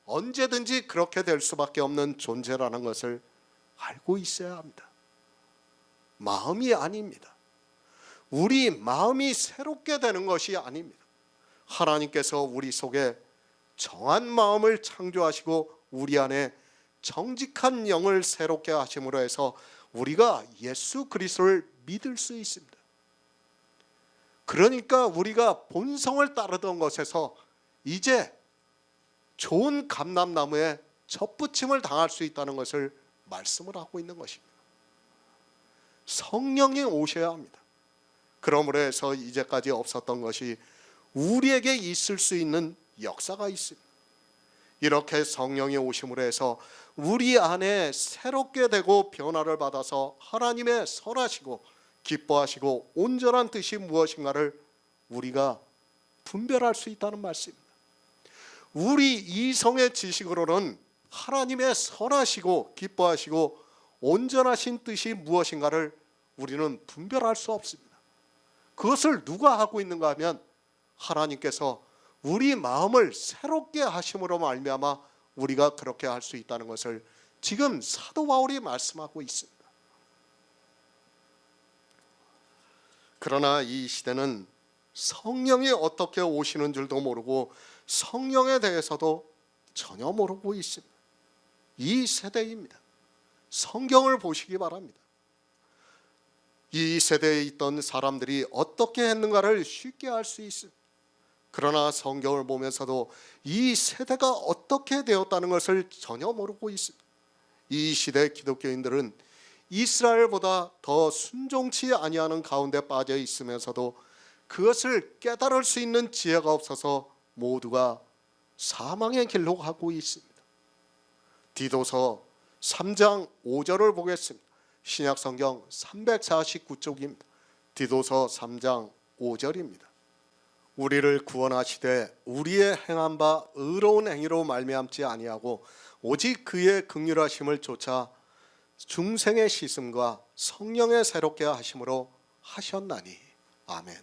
언제든지 그렇게 될 수밖에 없는 존재라는 것을 알고 있어야 합니다. 마음이 아닙니다. 우리 마음이 새롭게 되는 것이 아닙니다. 하나님께서 우리 속에 정한 마음을 창조하시고 우리 안에 정직한 영을 새롭게 하심으로 해서 우리가 예수 그리스도를 믿을 수 있습니다. 그러니까 우리가 본성을 따르던 것에서 이제 좋은 감람나무에 접붙임을 당할 수 있다는 것을 말씀을 하고 있는 것입니다. 성령이 오셔야 합니다. 그러므로 해서 이제까지 없었던 것이 우리에게 있을 수 있는 역사가 있습니다. 이렇게 성령이 오심으로 해서 우리 안에 새롭게 되고 변화를 받아서 하나님의 선하시고 기뻐하시고 온전한 뜻이 무엇인가를 우리가 분별할 수 있다는 말씀입니다. 우리 이성의 지식으로는 하나님의 선하시고 기뻐하시고 온전하신 뜻이 무엇인가를 우리는 분별할 수 없습니다. 그것을 누가 하고 있는가 하면 하나님께서 우리 마음을 새롭게 하심으로 말미암아 우리가 그렇게 할 수 있다는 것을 지금 사도 바울이 말씀하고 있습니다. 그러나 이 시대는 성령이 어떻게 오시는 줄도 모르고 성령에 대해서도 전혀 모르고 있습니다. 이 세대입니다. 성경을 보시기 바랍니다. 이 세대에 있던 사람들이 어떻게 했는가를 쉽게 알 수 있습니다. 그러나 성경을 보면서도 이 세대가 어떻게 되었다는 것을 전혀 모르고 있습니다. 이 시대 기독교인들은 이스라엘보다 더 순종치 아니하는 가운데 빠져 있으면서도 그것을 깨달을 수 있는 지혜가 없어서 모두가 사망의 길로 가고 있습니다. 디도서 3장 5절을 보겠습니다. 신약성경 349쪽입니다. 디도서 3장 5절입니다. 우리를 구원하시되 우리의 행한 바 의로운 행위로 말미암지 아니하고 오직 그의 긍휼하심을 쫓아 중생의 씻음과 성령의 새롭게 하심으로 하셨나니. 아멘.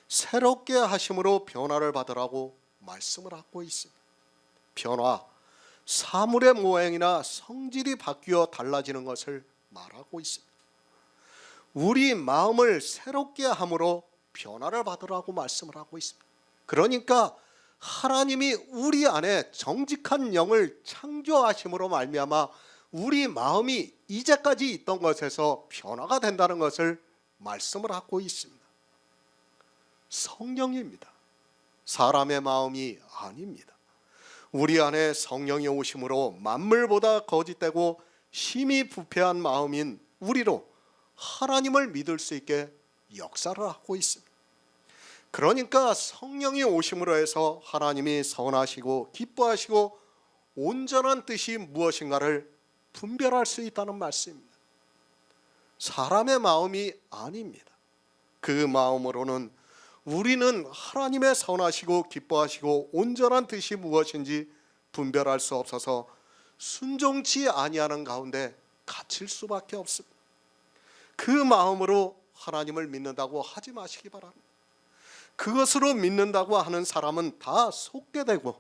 새롭게 하심으로 변화를 받으라고 말씀을 하고 있습니다. 변화, 사물의 모양이나 성질이 바뀌어 달라지는 것을 말하고 있습니다. 우리 마음을 새롭게 함으로 변화를 받으라고 말씀을 하고 있습니다. 그러니까 하나님이 우리 안에 정직한 영을 창조하심으로 말미암아 우리 마음이 이제까지 있던 것에서 변화가 된다는 것을 말씀을 하고 있습니다. 성령입니다. 사람의 마음이 아닙니다. 우리 안에 성령이 오심으로 만물보다 거짓되고 심히 부패한 마음인 우리로 하나님을 믿을 수 있게 역사를 하고 있습니다. 그러니까 성령이 오심으로 해서 하나님이 선하시고 기뻐하시고 온전한 뜻이 무엇인가를 분별할 수 있다는 말씀입니다. 사람의 마음이 아닙니다. 그 마음으로는 우리는 하나님의 선하시고 기뻐하시고 온전한 뜻이 무엇인지 분별할 수 없어서 순종치 아니하는 가운데 갇힐 수밖에 없습니다. 그 마음으로 하나님을 믿는다고 하지 마시기 바랍니다. 그것으로 믿는다고 하는 사람은 다 속게 되고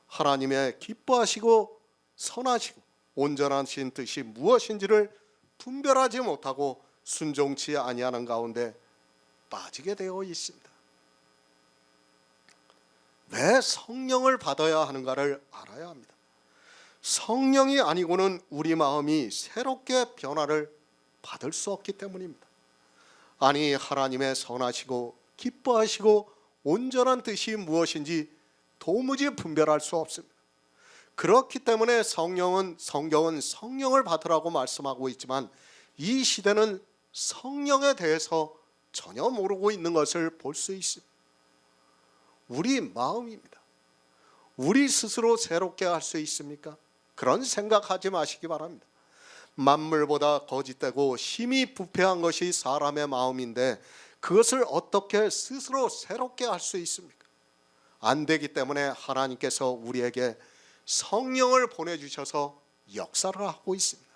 하나님의 기뻐하시고 선하시고 온전하신 뜻이 무엇인지를 분별하지 못하고 순종치 아니하는 가운데 빠지게 되어 있습니다. 왜 성령을 받아야 하는가를 알아야 합니다. 성령이 아니고는 우리 마음이 새롭게 변화를 받을 수 없기 때문입니다. 아니, 하나님의 선하시고 기뻐하시고 온전한 뜻이 무엇인지 도무지 분별할 수 없습니다. 그렇기 때문에 성경은 성령을 받으라고 말씀하고 있지만 이 시대는 성령에 대해서 전혀 모르고 있는 것을 볼 수 있습니다. 우리 마음입니다. 우리 스스로 새롭게 할 수 있습니까? 그런 생각하지 마시기 바랍니다. 만물보다 거짓되고 심히 부패한 것이 사람의 마음인데 그것을 어떻게 스스로 새롭게 할 수 있습니까? 안 되기 때문에 하나님께서 우리에게 성령을 보내주셔서 역사를 하고 있습니다.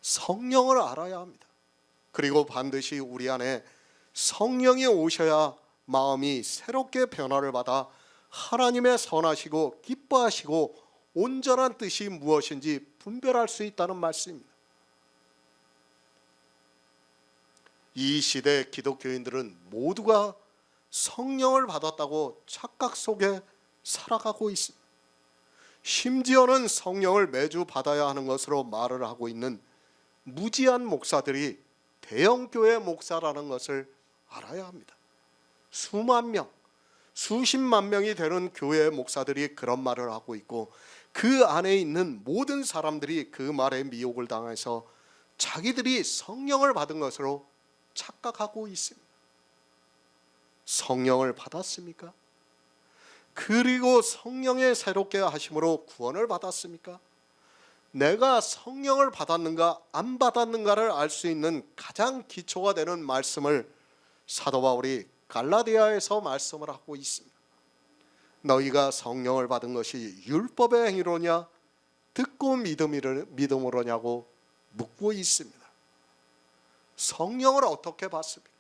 성령을 알아야 합니다. 그리고 반드시 우리 안에 성령이 오셔야 마음이 새롭게 변화를 받아 하나님의 선하시고 기뻐하시고 온전한 뜻이 무엇인지 분별할 수 있다는 말씀입니다. 이 시대 기독교인들은 모두가 성령을 받았다고 착각 속에 살아가고 있습니다. 심지어는 성령을 매주 받아야 하는 것으로 말을 하고 있는 무지한 목사들이 대형교회 목사라는 것을 알아야 합니다. 수만 명, 수십만 명이 되는 교회 목사들이 그런 말을 하고 있고 그 안에 있는 모든 사람들이 그 말에 미혹을 당해서 자기들이 성령을 받은 것으로 착각하고 있습니다. 성령을 받았습니까? 그리고 성령의 새롭게 하심으로 구원을 받았습니까? 내가 성령을 받았는가 안 받았는가를 알 수 있는 가장 기초가 되는 말씀을 사도 바울이 갈라디아에서 말씀을 하고 있습니다. 너희가 성령을 받은 것이 율법의 행위로냐 듣고 믿음으로냐고 묻고 있습니다. 성령을 어떻게 받습니까?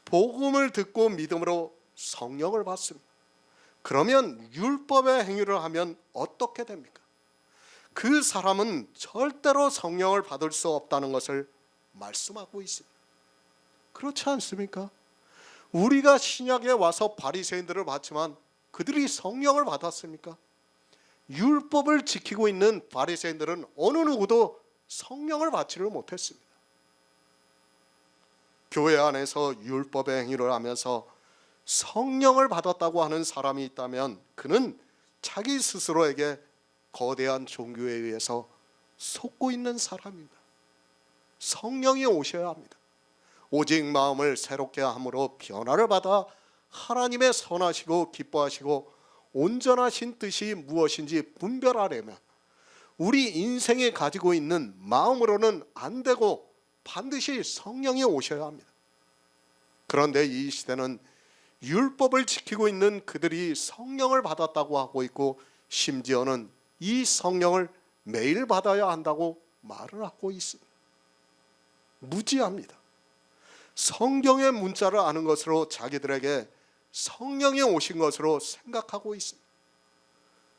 복음을 듣고 믿음으로 성령을 받습니다. 그러면 율법의 행위를 하면 어떻게 됩니까? 그 사람은 절대로 성령을 받을 수 없다는 것을 말씀하고 있습니다. 그렇지 않습니까? 우리가 신약에 와서 바리새인들을 봤지만 그들이 성령을 받았습니까? 율법을 지키고 있는 바리새인들은 어느 누구도 성령을 받지를 못했습니다. 교회 안에서 율법의 행위를 하면서 성령을 받았다고 하는 사람이 있다면 그는 자기 스스로에게 거대한 종교에 의해서 속고 있는 사람입니다. 성령이 오셔야 합니다. 오직 마음을 새롭게 함으로 변화를 받아 하나님의 선하시고 기뻐하시고 온전하신 뜻이 무엇인지 분별하려면 우리 인생에 가지고 있는 마음으로는 안 되고 반드시 성령이 오셔야 합니다. 그런데 이 시대는 율법을 지키고 있는 그들이 성령을 받았다고 하고 있고 심지어는 이 성령을 매일 받아야 한다고 말을 하고 있습니다. 무지합니다. 성경의 문자를 아는 것으로 자기들에게 성령이 오신 것으로 생각하고 있습니다.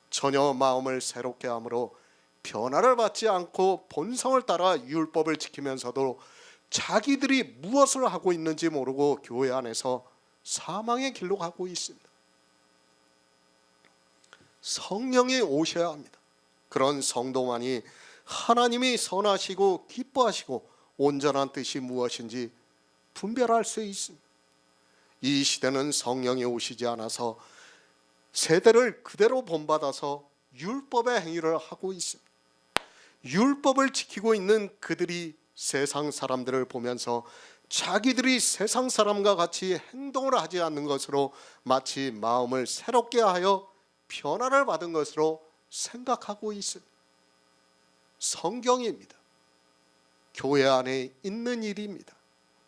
전혀 마음을 새롭게 함으로 변화를 받지 않고 본성을 따라 율법을 지키면서도 자기들이 무엇을 하고 있는지 모르고 교회 안에서 사망의 길로 가고 있습니다. 성령이 오셔야 합니다. 그런 성도만이 하나님이 선하시고 기뻐하시고 온전한 뜻이 무엇인지 분별할 수 있습니다. 이 시대는 성령이 오시지 않아서 세대를 그대로 본받아서 율법의 행위를 하고 있습니다. 율법을 지키고 있는 그들이 세상 사람들을 보면서 자기들이 세상 사람과 같이 행동을 하지 않는 것으로 마치 마음을 새롭게 하여 변화를 받은 것으로 생각하고 있습니다. 성경입니다. 교회 안에 있는 일입니다.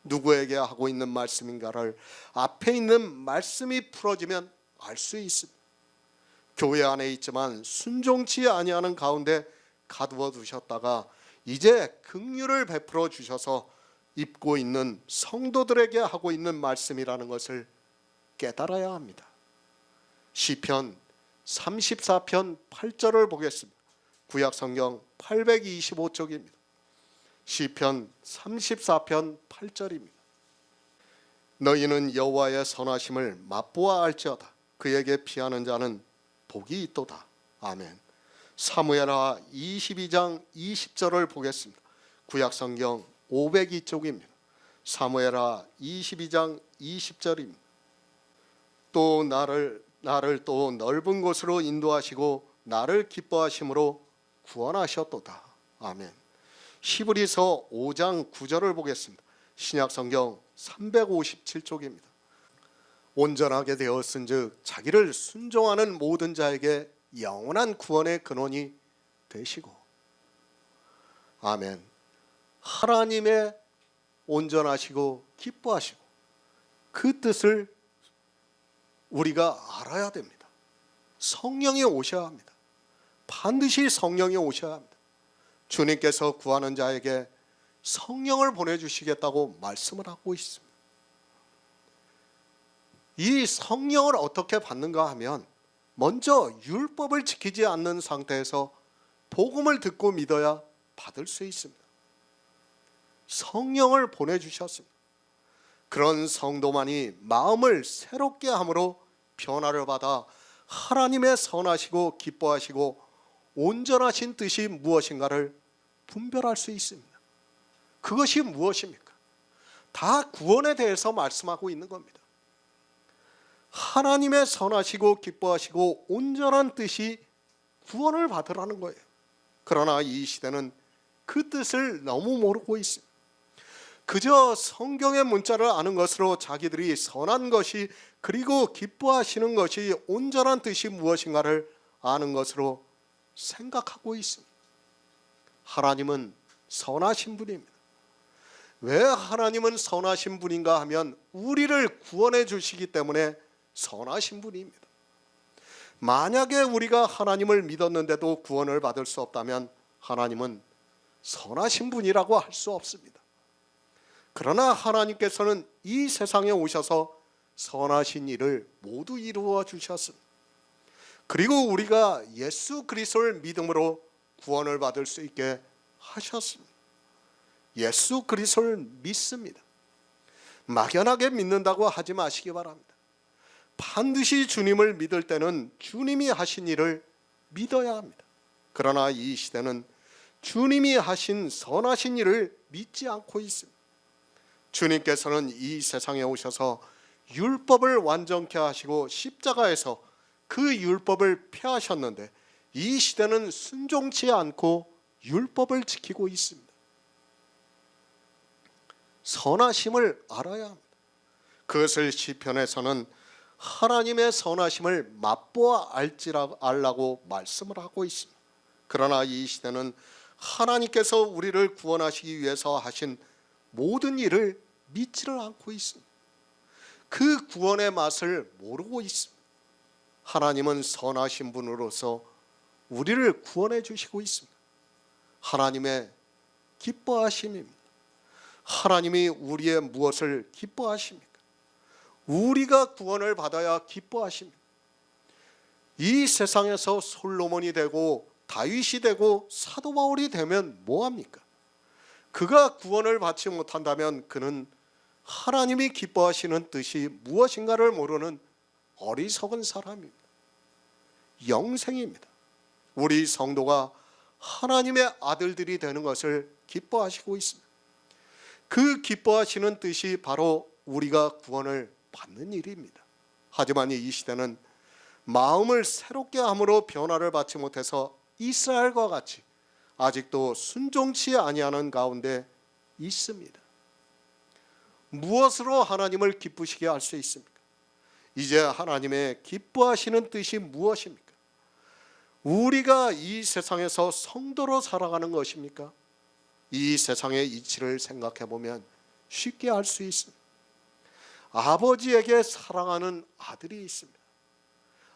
누구에게 하고 있는 말씀인가를 앞에 있는 말씀이 풀어지면 알 수 있습니다. 교회 안에 있지만 순종치 아니하는 가운데 가두어 두셨다가 이제 긍휼을 베풀어 주셔서 입고 있는 성도들에게 하고 있는 말씀이라는 것을 깨달아야 합니다. 시편 34편 8절을 보겠습니다. 구약성경 825쪽입니다. 시편 34편 8절입니다. 너희는 여호와의 선하심을 맛보아 알지어다. 그에게 피하는 자는 복이 있도다. 아멘. 사무엘하 22장 20절을 보겠습니다. 구약성경 502쪽입니다. 사무엘하 22장 20절입니다. 또 나를 또 넓은 곳으로 인도하시고 나를 기뻐하심으로 구원하셨도다. 아멘. 히브리서 5장 9절을 보겠습니다. 신약성경 357쪽입니다. 온전하게 되었은즉 자기를 순종하는 모든 자에게 영원한 구원의 근원이 되시고. 아멘. 하나님의 온전하시고 기뻐하시고 그 뜻을 우리가 알아야 됩니다. 성령이 오셔야 합니다. 반드시 성령이 오셔야 합니다. 주님께서 구하는 자에게 성령을 보내주시겠다고 말씀을 하고 있습니다. 이 성령을 어떻게 받는가 하면 먼저 율법을 지키지 않는 상태에서 복음을 듣고 믿어야 받을 수 있습니다. 성령을 보내주셨습니다. 그런 성도만이 마음을 새롭게 함으로 변화를 받아 하나님의 선하시고 기뻐하시고 온전하신 뜻이 무엇인가를 분별할 수 있습니다. 그것이 무엇입니까? 다 구원에 대해서 말씀하고 있는 겁니다. 하나님의 선하시고 기뻐하시고 온전한 뜻이 구원을 받으라는 거예요. 그러나 이 시대는 그 뜻을 너무 모르고 있습니다. 그저 성경의 문자를 아는 것으로 자기들이 선한 것이 그리고 기뻐하시는 것이 온전한 뜻이 무엇인가를 아는 것으로 생각하고 있습니다. 하나님은 선하신 분입니다. 왜 하나님은 선하신 분인가 하면 우리를 구원해 주시기 때문에 선하신 분입니다. 만약에 우리가 하나님을 믿었는데도 구원을 받을 수 없다면 하나님은 선하신 분이라고 할 수 없습니다. 그러나 하나님께서는 이 세상에 오셔서 선하신 일을 모두 이루어 주셨습니다. 그리고 우리가 예수 그리스도를 믿음으로 구원을 받을 수 있게 하셨습니다. 예수 그리스도를 믿습니다. 막연하게 믿는다고 하지 마시기 바랍니다. 반드시 주님을 믿을 때는 주님이 하신 일을 믿어야 합니다. 그러나 이 시대는 주님이 하신 선하신 일을 믿지 않고 있습니다. 주님께서는 이 세상에 오셔서 율법을 완전케 하시고 십자가에서 그 율법을 폐하셨는데 이 시대는 순종치 않고 율법을 지키고 있습니다. 선하심을 알아야 합니다. 그것을 시편에서는 하나님의 선하심을 맛보아 알라고 말씀을 하고 있습니다. 그러나 이 시대는 하나님께서 우리를 구원하시기 위해서 하신 모든 일을 믿지를 않고 있습니다. 그 구원의 맛을 모르고 있습니다. 하나님은 선하신 분으로서 우리를 구원해 주시고 있습니다. 하나님의 기뻐하심입니다. 하나님이 우리의 무엇을 기뻐하십니까? 우리가 구원을 받아야 기뻐하십니다. 이 세상에서 솔로몬이 되고 다윗이 되고 사도 바울이 되면 뭐합니까? 그가 구원을 받지 못한다면 그는 하나님이 기뻐하시는 뜻이 무엇인가를 모르는 어리석은 사람입니다. 영생입니다. 우리 성도가 하나님의 아들들이 되는 것을 기뻐하시고 있습니다. 그 기뻐하시는 뜻이 바로 우리가 구원을 받는 일입니다. 하지만 이 시대는 마음을 새롭게 함으로 변화를 받지 못해서 이스라엘과 같이 아직도 순종치 아니하는 가운데 있습니다. 무엇으로 하나님을 기쁘시게 할 수 있습니까? 이제 하나님의 기뻐하시는 뜻이 무엇입니까? 우리가 이 세상에서 성도로 살아가는 것입니까? 이 세상의 이치를 생각해 보면 쉽게 알 수 있습니다. 아버지에게 사랑하는 아들이 있습니다.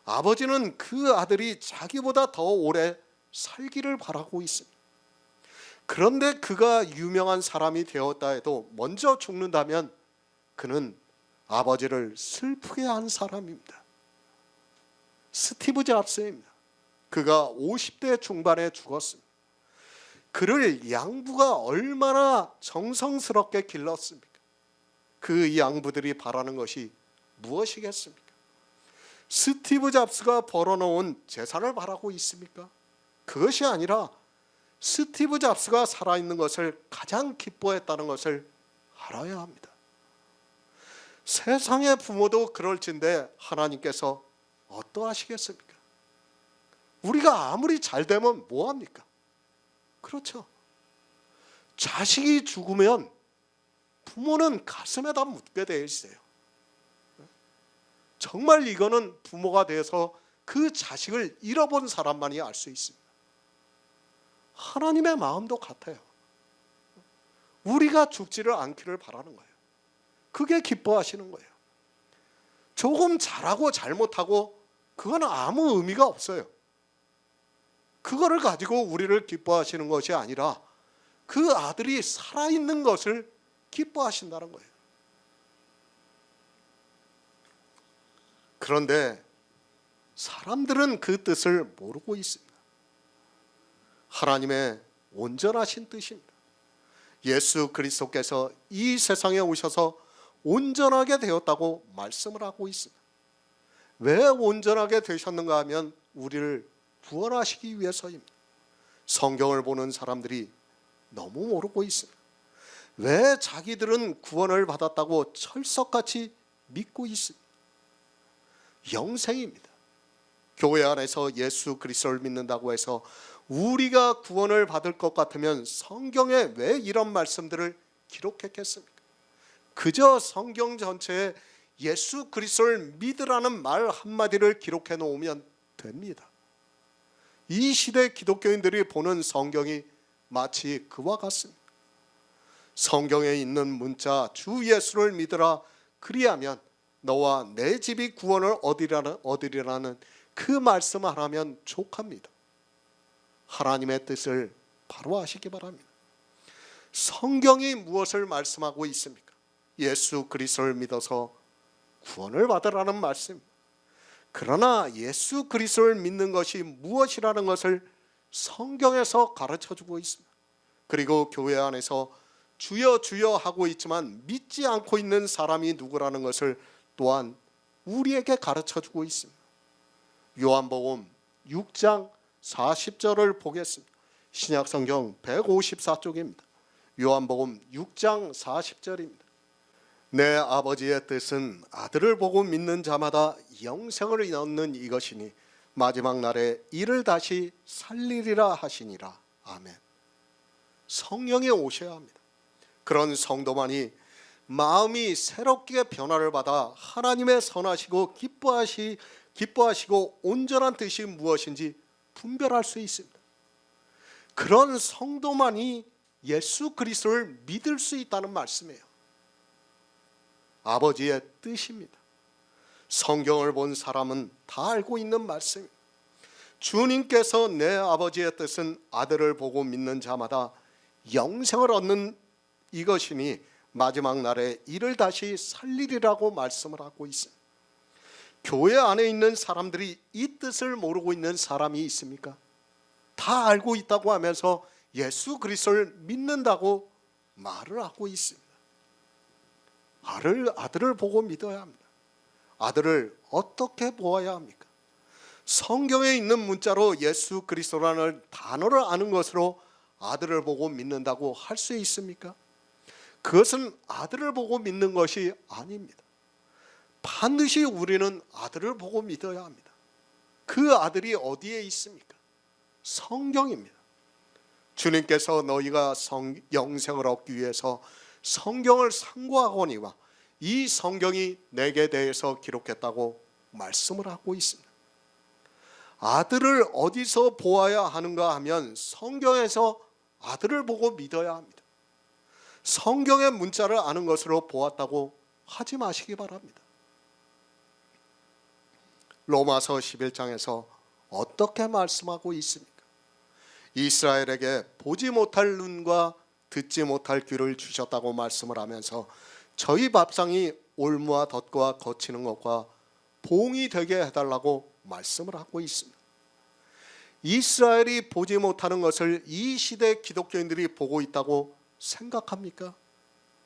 아버지는 그 아들이 자기보다 더 오래 살기를 바라고 있습니다. 그런데 그가 유명한 사람이 되었다 해도 먼저 죽는다면 그는 아버지를 슬프게 한 사람입니다. 스티브 잡스입니다. 그가 50대 중반에 죽었습니다. 그를 양부가 얼마나 정성스럽게 길렀습니까? 그 양부들이 바라는 것이 무엇이겠습니까? 스티브 잡스가 벌어놓은 재산을 바라고 있습니까? 그것이 아니라 스티브 잡스가 살아있는 것을 가장 기뻐했다는 것을 알아야 합니다. 세상의 부모도 그럴진데 하나님께서 어떠하시겠습니까? 우리가 아무리 잘 되면 뭐합니까? 그렇죠. 자식이 죽으면 부모는 가슴에다 묻게 되어 있어요. 정말 이거는 부모가 돼서 그 자식을 잃어본 사람만이 알 수 있습니다. 하나님의 마음도 같아요. 우리가 죽지를 않기를 바라는 거예요. 그게 기뻐하시는 거예요. 조금 잘하고 잘못하고 그건 아무 의미가 없어요. 그거를 가지고 우리를 기뻐하시는 것이 아니라 그 아들이 살아있는 것을 기뻐하신다는 거예요. 그런데 사람들은 그 뜻을 모르고 있습니다. 하나님의 온전하신 뜻입니다. 예수 그리스도께서 이 세상에 오셔서 온전하게 되었다고 말씀을 하고 있습니다. 왜 온전하게 되셨는가 하면 우리를 구원하시기 위해서입니다. 성경을 보는 사람들이 너무 모르고 있습니다. 왜 자기들은 구원을 받았다고 철석같이 믿고 있습니다. 영생입니다. 교회 안에서 예수 그리스도를 믿는다고 해서 우리가 구원을 받을 것 같으면 성경에 왜 이런 말씀들을 기록했겠습니까? 그저 성경 전체에 예수 그리스도를 믿으라는 말 한마디를 기록해 놓으면 됩니다. 이 시대 기독교인들이 보는 성경이 마치 그와 같습니다. 성경에 있는 문자 주 예수를 믿으라 그리하면 너와 내 집이 구원을 얻으리라는 그 말씀 하나면 족합니다. 하나님의 뜻을 바로 하시기 바랍니다. 성경이 무엇을 말씀하고 있습니까? 예수 그리스도를 믿어서 구원을 받으라는 말씀입니다. 그러나 예수 그리스도를 믿는 것이 무엇이라는 것을 성경에서 가르쳐주고 있습니다. 그리고 교회 안에서 주여 주여 하고 있지만 믿지 않고 있는 사람이 누구라는 것을 또한 우리에게 가르쳐주고 있습니다. 요한복음 6장 40절을 보겠습니다. 신약성경 154쪽입니다. 요한복음 6장 40절입니다. 내 아버지의 뜻은 아들을 보고 믿는 자마다 영생을 얻는 이것이니 마지막 날에 이를 다시 살리리라 하시니라. 아멘. 성령이 오셔야 합니다. 그런 성도만이 마음이 새롭게 변화를 받아 하나님의 선하시고 기뻐하시고 온전한 뜻이 무엇인지 분별할 수 있습니다. 그런 성도만이 예수 그리스도를 믿을 수 있다는 말씀이에요. 아버지의 뜻입니다. 성경을 본 사람은 다 알고 있는 말씀입니다. 주님께서 내 아버지의 뜻은 아들을 보고 믿는 자마다 영생을 얻는 이것이니 마지막 날에 이를 다시 살리리라고 말씀을 하고 있습니다. 교회 안에 있는 사람들이 이 뜻을 모르고 있는 사람이 있습니까? 다 알고 있다고 하면서 예수 그리스도를 믿는다고 말을 하고 있습니다. 아들을 보고 믿어야 합니다. 아들을 어떻게 보아야 합니까? 성경에 있는 문자로 예수 그리스도라는 단어를 아는 것으로 아들을 보고 믿는다고 할 수 있습니까? 그것은 아들을 보고 믿는 것이 아닙니다. 반드시 우리는 아들을 보고 믿어야 합니다. 그 아들이 어디에 있습니까? 성경입니다. 주님께서 너희가 영생을 얻기 위해서 성경을 상고하거니와 이 성경이 내게 대해서 기록했다고 말씀을 하고 있습니다. 아들을 어디서 보아야 하는가 하면 성경에서 아들을 보고 믿어야 합니다. 성경의 문자를 아는 것으로 보았다고 하지 마시기 바랍니다. 로마서 11장에서 어떻게 말씀하고 있습니까? 이스라엘에게 보지 못할 눈과 듣지 못할 귀를 주셨다고 말씀을 하면서 저희 밥상이 올무와 덫과 거치는 것과 봉이 되게 해달라고 말씀을 하고 있습니다. 이스라엘이 보지 못하는 것을 이 시대 기독교인들이 보고 있다고 생각합니까?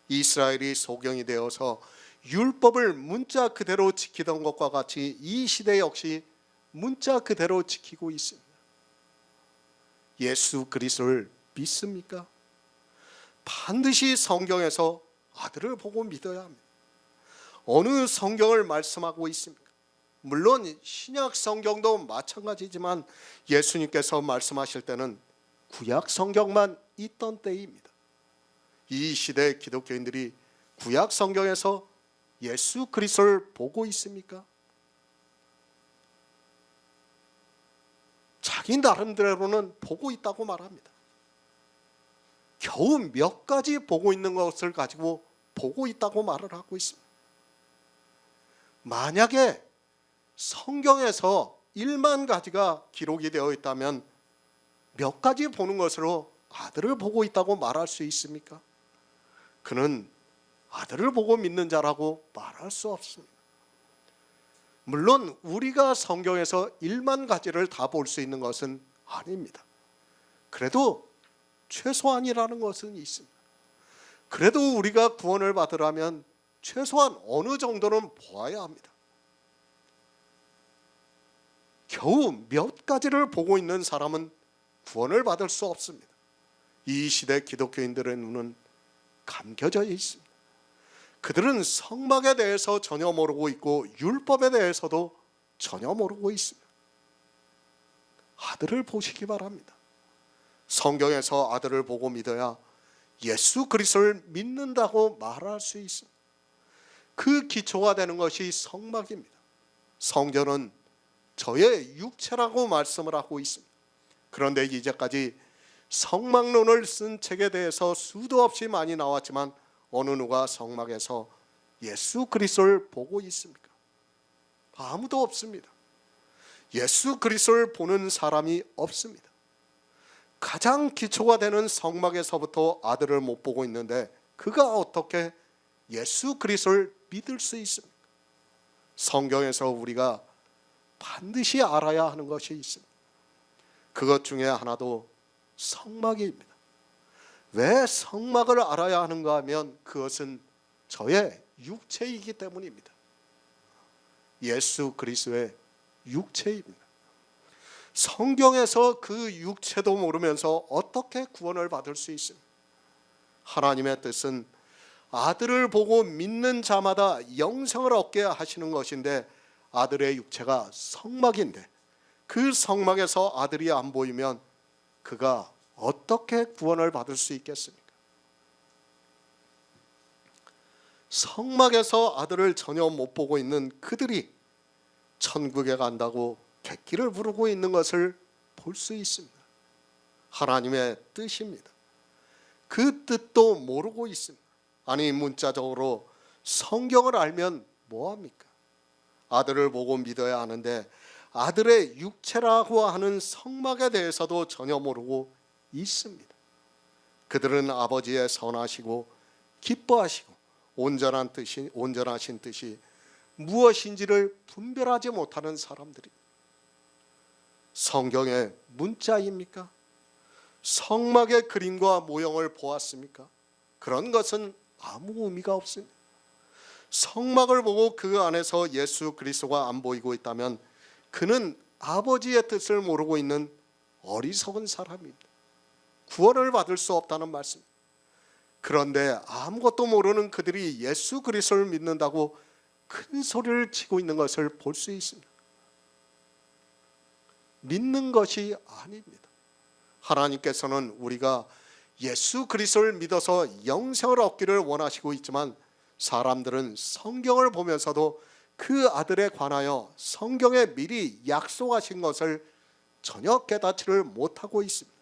이스라엘이 소경이 되어서 율법을 문자 그대로 지키던 것과 같이 이 시대 역시 문자 그대로 지키고 있습니다. 예수 그리스도를 믿습니까? 반드시 성경에서 아들을 보고 믿어야 합니다. 어느 성경을 말씀하고 있습니까? 물론 신약 성경도 마찬가지지만 예수님께서 말씀하실 때는 구약 성경만 있던 때입니다. 이 시대 기독교인들이 구약 성경에서 예수 그리스도를 보고 있습니까? 자기 나름대로는 보고 있다고 말합니다. 겨우 몇 가지 보고 있는 것을 가지고 보고 있다고 말을 하고 있습니다. 만약에 성경에서 1만 가지가 기록이 되어 있다면 몇 가지 보는 것으로 아들을 보고 있다고 말할 수 있습니까? 그는 아들을 보고 믿는 자라고 말할 수 없습니다. 물론 우리가 성경에서 1만 가지를 다 볼 수 있는 것은 아닙니다. 그래도 최소한이라는 것은 있습니다. 그래도 우리가 구원을 받으려면 최소한 어느 정도는 보아야 합니다. 겨우 몇 가지를 보고 있는 사람은 구원을 받을 수 없습니다. 이 시대 기독교인들의 눈은 감겨져 있습니다. 그들은 성막에 대해서 전혀 모르고 있고 율법에 대해서도 전혀 모르고 있습니다. 아들을 보시기 바랍니다. 성경에서 아들을 보고 믿어야 예수 그리스도를 믿는다고 말할 수 있습니다. 그 기초가 되는 것이 성막입니다. 성전은 저의 육체라고 말씀을 하고 있습니다. 그런데 이제까지 성막론을 쓴 책에 대해서 수도 없이 많이 나왔지만 어느 누가 성막에서 예수 그리스도를 보고 있습니까? 아무도 없습니다. 예수 그리스도를 보는 사람이 없습니다. 가장 기초가 되는 성막에서부터 아들을 못 보고 있는데 그가 어떻게 예수 그리스도를 믿을 수 있습니까? 성경에서 우리가 반드시 알아야 하는 것이 있습니다. 그것 중에 하나도 성막입니다. 왜 성막을 알아야 하는가 하면 그것은 저의 육체이기 때문입니다. 예수 그리스도의 육체입니다. 성경에서 그 육체도 모르면서 어떻게 구원을 받을 수 있습니까? 하나님의 뜻은 아들을 보고 믿는 자마다 영생을 얻게 하시는 것인데 아들의 육체가 성막인데 그 성막에서 아들이 안 보이면 그가 어떻게 구원을 받을 수 있겠습니까? 성막에서 아들을 전혀 못 보고 있는 그들이 천국에 간다고 객기를 부르고 있는 것을 볼 수 있습니다. 하나님의 뜻입니다. 그 뜻도 모르고 있습니다. 아니 문자적으로 성경을 알면 뭐합니까? 아들을 보고 믿어야 하는데 아들의 육체라고 하는 성막에 대해서도 전혀 모르고 있습니다. 그들은 아버지의 선하시고 기뻐하시고 온전하신 뜻이 무엇인지를 분별하지 못하는 사람들입니다. 성경의 문자입니까? 성막의 그림과 모형을 보았습니까? 그런 것은 아무 의미가 없습니다. 성막을 보고 그 안에서 예수 그리스도가 안 보이고 있다면 그는 아버지의 뜻을 모르고 있는 어리석은 사람입니다. 구원을 받을 수 없다는 말씀. 그런데 아무것도 모르는 그들이 예수 그리스도를 믿는다고 큰 소리를 치고 있는 것을 볼 수 있습니다. 믿는 것이 아닙니다. 하나님께서는 우리가 예수 그리스도를 믿어서 영생을 얻기를 원하시고 있지만 사람들은 성경을 보면서도 그 아들에 관하여 성경에 미리 약속하신 것을 전혀 깨닫지를 못하고 있습니다.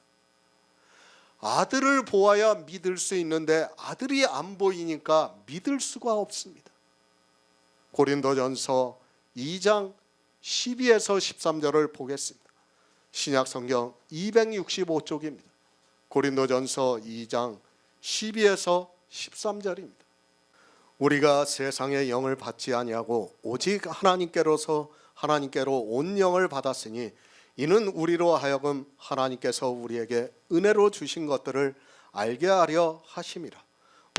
아들을 보아야 믿을 수 있는데 아들이 안 보이니까 믿을 수가 없습니다. 고린도전서 2장 12에서 13절을 보겠습니다. 신약성경 265쪽입니다. 고린도전서 2장 12에서 13절입니다. 우리가 세상의 영을 받지 아니하고 오직 하나님께로 온 영을 받았으니 이는 우리로 하여금 하나님께서 우리에게 은혜로 주신 것들을 알게 하려 하심이라.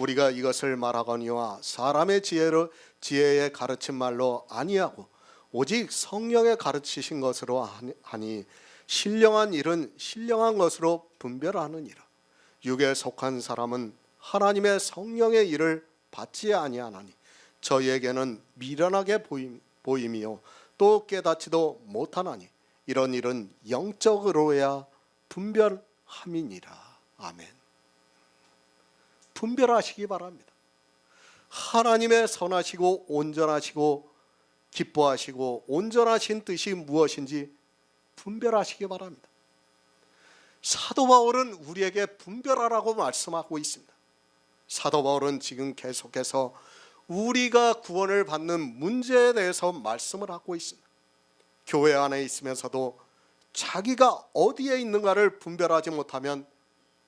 우리가 이것을 말하거니와 사람의 지혜에 가르친 말로 아니하고 오직 성령의 가르치신 것으로 하니 신령한 일은 신령한 것으로 분별하느니라. 육에 속한 사람은 하나님의 성령의 일을 받지 아니하나니 저희에게는 미련하게 보임이요 또 깨닫지도 못하나니 이런 일은 영적으로야 분별함이니라. 아멘. 분별하시기 바랍니다. 하나님의 선하시고 온전하시고 기뻐하시고 온전하신 뜻이 무엇인지 분별하시기 바랍니다. 사도 바울은 우리에게 분별하라고 말씀하고 있습니다. 사도 바울은 지금 계속해서 우리가 구원을 받는 문제에 대해서 말씀을 하고 있습니다. 교회 안에 있으면서도 자기가 어디에 있는가를 분별하지 못하면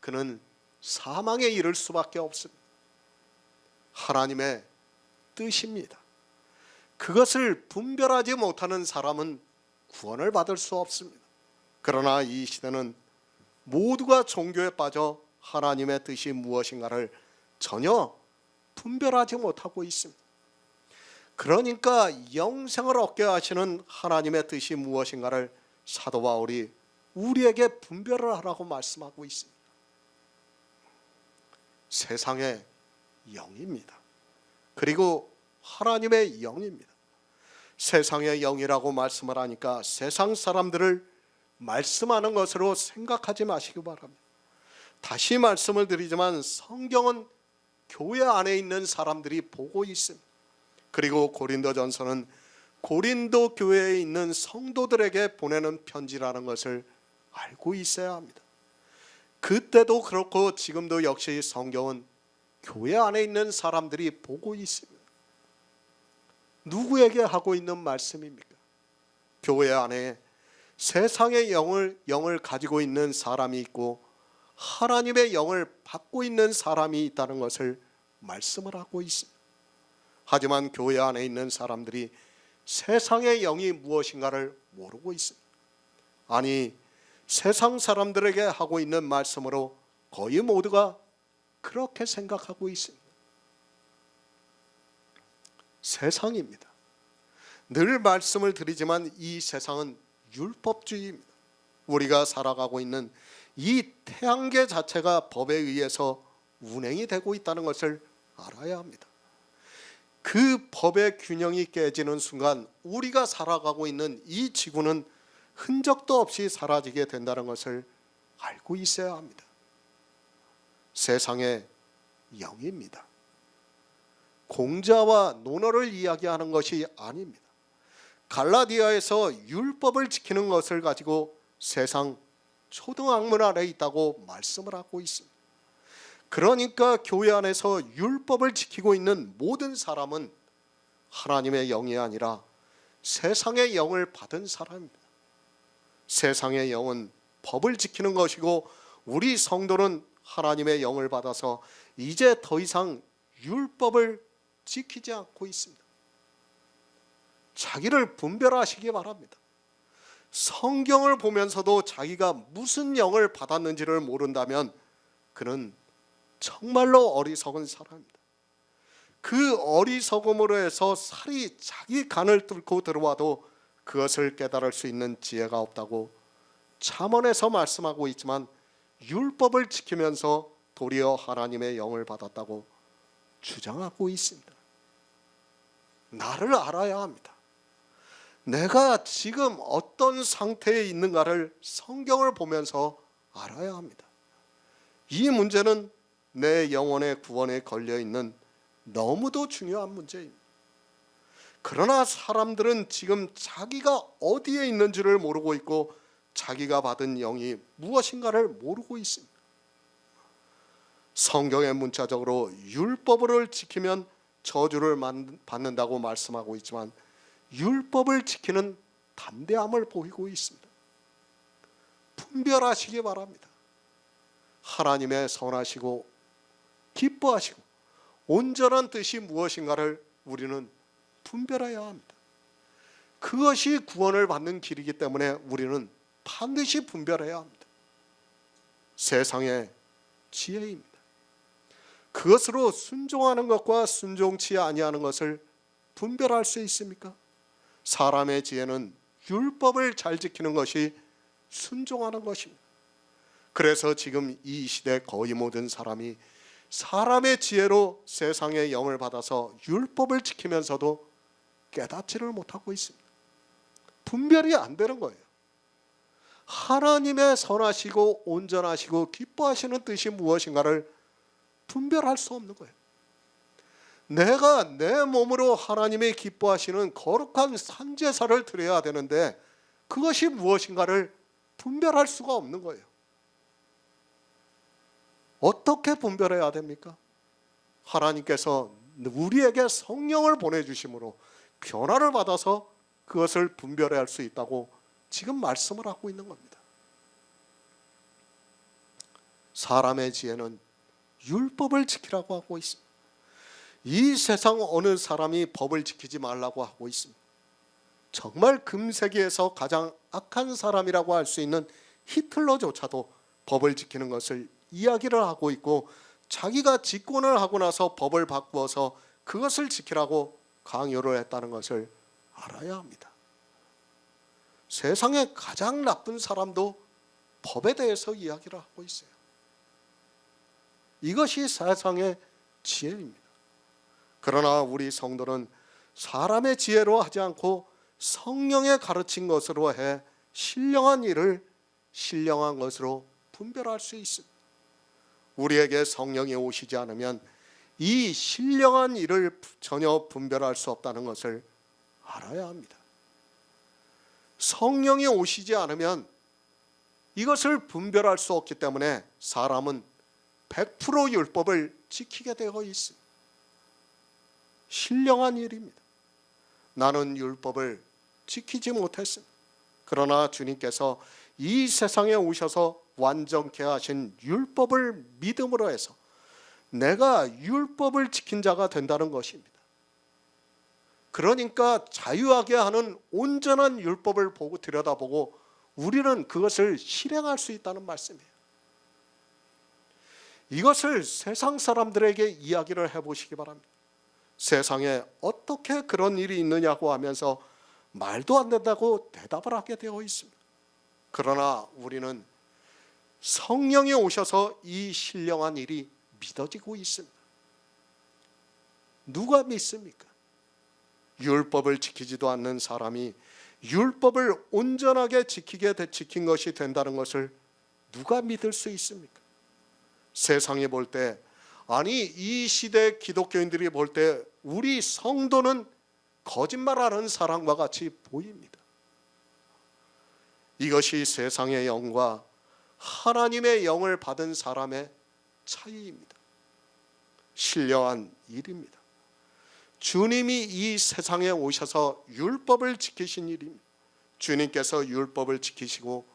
그는 사망에 이를 수밖에 없습니다. 하나님의 뜻입니다. 그것을 분별하지 못하는 사람은 구원을 받을 수 없습니다. 그러나 이 시대는 모두가 종교에 빠져 하나님의 뜻이 무엇인가를 전혀 분별하지 못하고 있습니다. 그러니까 영생을 얻게 하시는 하나님의 뜻이 무엇인가를 사도 바울이 우리에게 분별을 하라고 말씀하고 있습니다. 세상의 영입니다. 그리고 하나님의 영입니다. 세상의 영이라고 말씀을 하니까 세상 사람들을 말씀하는 것으로 생각하지 마시기 바랍니다. 다시 말씀을 드리지만 성경은 교회 안에 있는 사람들이 보고 있습니다. 그리고 고린도전서는 고린도 교회에 있는 성도들에게 보내는 편지라는 것을 알고 있어야 합니다. 그때도 그렇고 지금도 역시 성경은 교회 안에 있는 사람들이 보고 있습니다. 누구에게 하고 있는 말씀입니까? 교회 안에 세상의 영을 가지고 있는 사람이 있고 하나님의 영을 받고 있는 사람이 있다는 것을 말씀을 하고 있습니다. 하지만 교회 안에 있는 사람들이 세상의 영이 무엇인가를 모르고 있습니다. 아니, 세상 사람들에게 하고 있는 말씀으로 거의 모두가 그렇게 생각하고 있습니다. 세상입니다. 늘 말씀을 드리지만 이 세상은 율법주의입니다. 우리가 살아가고 있는 이 태양계 자체가 법에 의해서 운행이 되고 있다는 것을 알아야 합니다. 그 법의 균형이 깨지는 순간 우리가 살아가고 있는 이 지구는 흔적도 없이 사라지게 된다는 것을 알고 있어야 합니다. 세상의 영입니다. 공자와 논어를 이야기하는 것이 아닙니다. 갈라디아에서 율법을 지키는 것을 가지고 세상 초등학문 아래 있다고 말씀을 하고 있습니다. 그러니까 교회 안에서 율법을 지키고 있는 모든 사람은 하나님의 영이 아니라 세상의 영을 받은 사람입니다. 세상의 영은 법을 지키는 것이고 우리 성도는 하나님의 영을 받아서 이제 더 이상 율법을 지키지 않고 있습니다. 자기를 분별하시기 바랍니다. 성경을 보면서도 자기가 무슨 영을 받았는지를 모른다면 그는 정말로 어리석은 사람입니다. 그 어리석음으로 해서 살이 자기 간을 뚫고 들어와도 그것을 깨달을 수 있는 지혜가 없다고 잠언에서 말씀하고 있지만 율법을 지키면서 도리어 하나님의 영을 받았다고 주장하고 있습니다. 나를 알아야 합니다. 내가 지금 어떤 상태에 있는가를 성경을 보면서 알아야 합니다. 이 문제는 내 영혼의 구원에 걸려있는 너무도 중요한 문제입니다. 그러나 사람들은 지금 자기가 어디에 있는지를 모르고 있고 자기가 받은 영이 무엇인가를 모르고 있습니다. 성경에 문자적으로 율법을 지키면 저주를 받는다고 말씀하고 있지만 율법을 지키는 담대함을 보이고 있습니다. 분별하시기 바랍니다. 하나님의 선하시고 기뻐하시고 온전한 뜻이 무엇인가를 우리는 분별해야 합니다. 그것이 구원을 받는 길이기 때문에 우리는 반드시 분별해야 합니다. 세상의 지혜입니다. 그것으로 순종하는 것과 순종치 아니하는 것을 분별할 수 있습니까? 사람의 지혜는 율법을 잘 지키는 것이 순종하는 것입니다. 그래서 지금 이 시대 거의 모든 사람이 사람의 지혜로 세상의 영을 받아서 율법을 지키면서도 깨닫지를 못하고 있습니다. 분별이 안 되는 거예요. 하나님의 선하시고 온전하시고 기뻐하시는 뜻이 무엇인가를 분별할 수 없는 거예요. 내가 내 몸으로 하나님의 기뻐하시는 거룩한 산제사를 드려야 되는데 그것이 무엇인가를 분별할 수가 없는 거예요. 어떻게 분별해야 됩니까? 하나님께서 우리에게 성령을 보내주심으로 변화를 받아서 그것을 분별해야 할 수 있다고 지금 말씀을 하고 있는 겁니다. 사람의 지혜는 율법을 지키라고 하고 있습니다. 이 세상 어느 사람이 법을 지키지 말라고 하고 있습니다. 정말 금세기에서 가장 악한 사람이라고 할 수 있는 히틀러조차도 법을 지키는 것을 이야기를 하고 있고, 자기가 집권을 하고 나서 법을 바꾸어서 그것을 지키라고 강요를 했다는 것을 알아야 합니다. 세상에 가장 나쁜 사람도 법에 대해서 이야기를 하고 있어요. 이것이 세상의 지혜입니다. 그러나 우리 성도는 사람의 지혜로 하지 않고 성령의 가르친 것으로 해 신령한 일을 신령한 것으로 분별할 수 있습니다. 우리에게 성령이 오시지 않으면 이 신령한 일을 전혀 분별할 수 없다는 것을 알아야 합니다. 성령이 오시지 않으면 이것을 분별할 수 없기 때문에 사람은 100% 율법을 지키게 되어 있습니다. 신령한 일입니다. 나는 율법을 지키지 못했습니다. 그러나 주님께서 이 세상에 오셔서 완전케 하신 율법을 믿음으로 해서 내가 율법을 지킨 자가 된다는 것입니다. 그러니까 자유하게 하는 온전한 율법을 보고 들여다보고 우리는 그것을 실행할 수 있다는 말씀이에요. 이것을 세상 사람들에게 이야기를 해보시기 바랍니다. 세상에 어떻게 그런 일이 있느냐고 하면서 말도 안 된다고 대답을 하게 되어 있습니다. 그러나 우리는 성령이 오셔서 이 신령한 일이 믿어지고 있습니다. 누가 믿습니까? 율법을 지키지도 않는 사람이 율법을 온전하게 지킨 것이 된다는 것을 누가 믿을 수 있습니까? 세상이 볼 때, 아니 이 시대 기독교인들이 볼 때 우리 성도는 거짓말하는 사람과 같이 보입니다. 이것이 세상의 영과 하나님의 영을 받은 사람의 차이입니다. 신령한 일입니다. 주님이 이 세상에 오셔서 율법을 지키신 일입니다. 주님께서 율법을 지키시고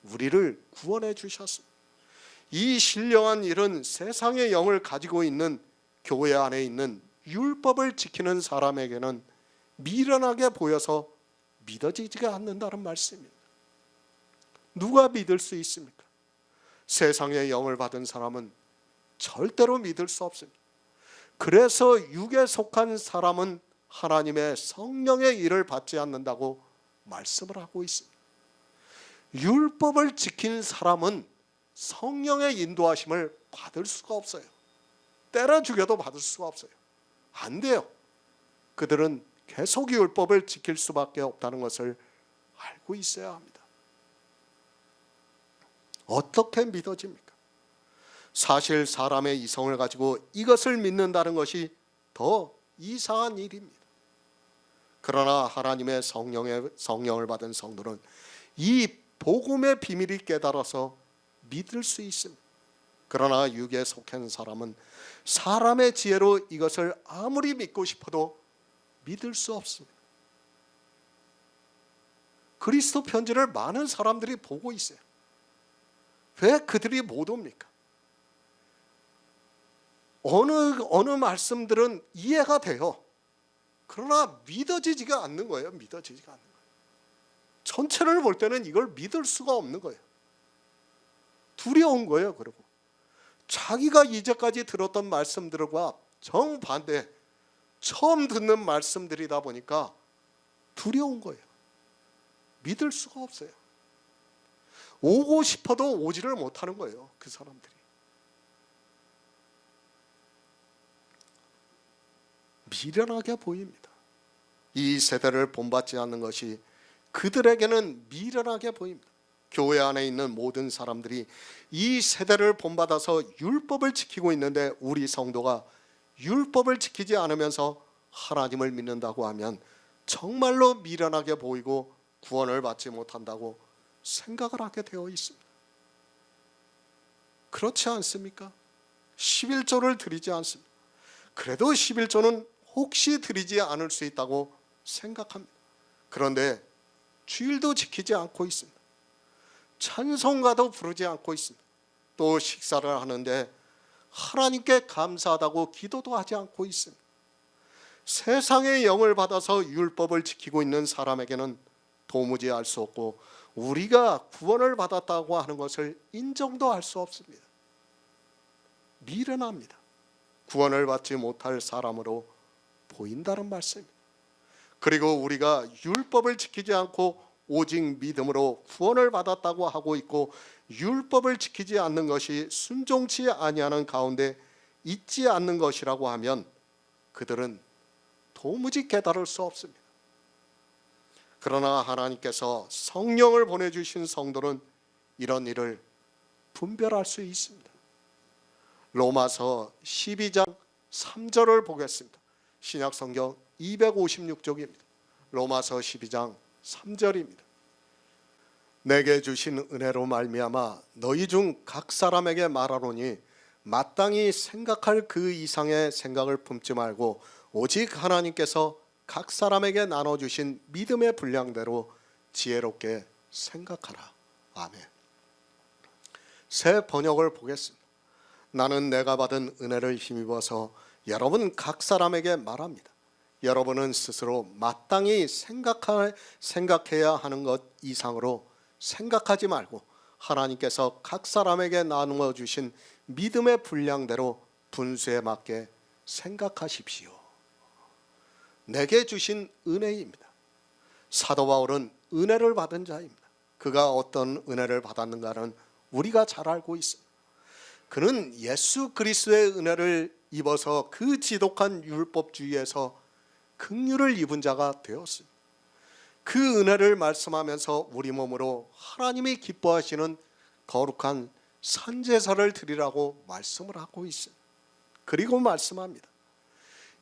우리를 구원해 주셨습니다. 이 신령한 일은 세상의 영을 가지고 있는 교회 안에 있는 율법을 지키는 사람에게는 미련하게 보여서 믿어지지가 않는다는 말씀입니다. 누가 믿을 수 있습니까? 세상의 영을 받은 사람은 절대로 믿을 수 없습니다. 그래서 육에 속한 사람은 하나님의 성령의 일을 받지 않는다고 말씀을 하고 있습니다. 율법을 지킨 사람은 성령의 인도하심을 받을 수가 없어요. 때려 죽여도 받을 수가 없어요. 안 돼요. 그들은 계속 율법을 지킬 수밖에 없다는 것을 알고 있어야 합니다. 어떻게 믿어집니까? 사실 사람의 이성을 가지고 이것을 믿는다는 것이 더 이상한 일입니다. 그러나 하나님의 성령을 받은 성도는 이 복음의 비밀이 깨달아서 믿을 수 있습니다. 그러나 육에 속한 사람은 사람의 지혜로 이것을 아무리 믿고 싶어도 믿을 수 없습니다. 그리스도 편지를 많은 사람들이 보고 있어요. 왜 그들이 못 옵니까? 어느 말씀들은 이해가 돼요. 그러나 믿어지지가 않는 거예요. 믿어지지가 않는 거예요. 전체를 볼 때는 이걸 믿을 수가 없는 거예요. 두려운 거예요. 그리고 자기가 이제까지 들었던 말씀들과 정반대, 처음 듣는 말씀들이다 보니까 두려운 거예요. 믿을 수가 없어요. 오고 싶어도 오지를 못하는 거예요. 그 사람들이. 미련하게 보입니다. 이 세대를 본받지 않는 것이 그들에게는 미련하게 보입니다. 교회 안에 있는 모든 사람들이 이 세대를 본받아서 율법을 지키고 있는데 우리 성도가 율법을 지키지 않으면서 하나님을 믿는다고 하면 정말로 미련하게 보이고 구원을 받지 못한다고 생각을 하게 되어 있습니다. 그렇지 않습니까? 11조를 드리지 않습니다. 그래도 11조는 혹시 드리지 않을 수 있다고 생각합니다. 그런데 주일도 지키지 않고 있습니다. 찬송가도 부르지 않고 있습니다. 또 식사를 하는데 하나님께 감사하다고 기도도 하지 않고 있습니다. 세상의 영을 받아서 율법을 지키고 있는 사람에게는 도무지 알 수 없고 우리가 구원을 받았다고 하는 것을 인정도 할 수 없습니다. 미련합니다. 구원을 받지 못할 사람으로 보인다는 말씀입니다. 그리고 우리가 율법을 지키지 않고 오직 믿음으로 구원을 받았다고 하고 있고 율법을 지키지 않는 것이 순종치 아니하는 가운데 있지 않는 것이라고 하면 그들은 도무지 깨달을 수 없습니다. 그러나 하나님께서 성령을 보내주신 성도는 이런 일을 분별할 수 있습니다. 로마서 12장 3절을 보겠습니다. 신약성경 256쪽입니다. 로마서 12장 3절입니다. 내게 주신 은혜로 말미암아 너희 중 각 사람에게 말하노니 마땅히 생각할 그 이상의 생각을 품지 말고 오직 하나님께서 각 사람에게 나눠주신 믿음의 분량대로 지혜롭게 생각하라. 아멘. 새 번역을 보겠습니다. 나는 내가 받은 은혜를 힘입어서 여러분 각 사람에게 말합니다. 여러분은 스스로 마땅히 생각해야 하는 것 이상으로 생각하지 말고 하나님께서 각 사람에게 나누어 주신 믿음의 분량대로 분수에 맞게 생각하십시오. 내게 주신 은혜입니다. 사도 바울은 은혜를 받은 자입니다. 그가 어떤 은혜를 받았는가는 우리가 잘 알고 있습니다. 그는 예수 그리스도의 은혜를 입어서 그 지독한 율법주의에서 긍휼을 입은 자가 되었습니다. 그 은혜를 말씀하면서 우리 몸으로 하나님이 기뻐하시는 거룩한 산제사를 드리라고 말씀을 하고 있습니다. 그리고 말씀합니다.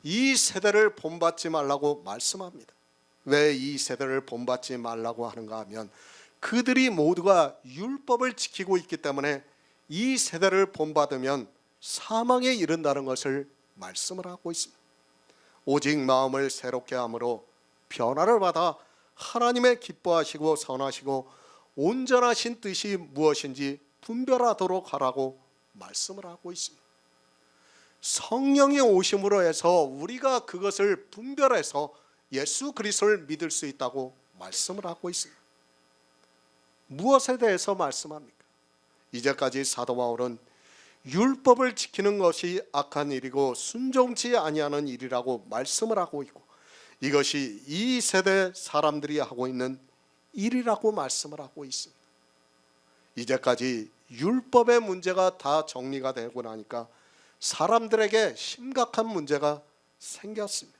이 세대를 본받지 말라고 말씀합니다. 왜 이 세대를 본받지 말라고 하는가 하면 그들이 모두가 율법을 지키고 있기 때문에 이 세대를 본받으면 사망에 이른다는 것을 말씀을 하고 있습니다. 오직 마음을 새롭게 함으로 변화를 받아 하나님의 기뻐하시고 선하시고 온전하신 뜻이 무엇인지 분별하도록 하라고 말씀을 하고 있습니다. 성령이 오심으로 해서 우리가 그것을 분별해서 예수 그리스도를 믿을 수 있다고 말씀을 하고 있습니다. 무엇에 대해서 말씀합니까? 이제까지 사도 바울은 율법을 지키는 것이 악한 일이고 순종치 아니하는 일이라고 말씀을 하고 있고 이것이 이 세대 사람들이 하고 있는 일이라고 말씀을 하고 있습니다. 이제까지 율법의 문제가 다 정리가 되고 나니까 사람들에게 심각한 문제가 생겼습니다.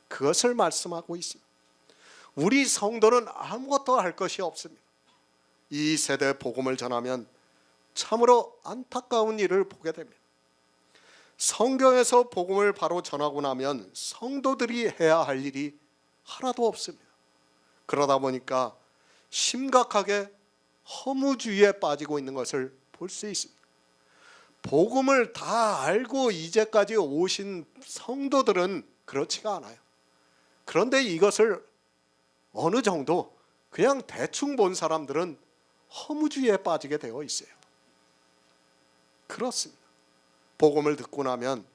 그것을 말씀하고 있습니다. 우리 성도는 아무것도 할 것이 없습니다. 이 세대 복음을 전하면 참으로 안타까운 일을 보게 됩니다. 성경에서 복음을 바로 전하고 나면 성도들이 해야 할 일이 하나도 없습니다. 그러다 보니까 심각하게 허무주의에 빠지고 있는 것을 볼 수 있습니다. 복음을 다 알고 이제까지 오신 성도들은 그렇지가 않아요. 그런데 이것을 어느 정도 그냥 대충 본 사람들은 허무주의에 빠지게 되어 있어요. 그렇습니다. 복음을 듣고 나면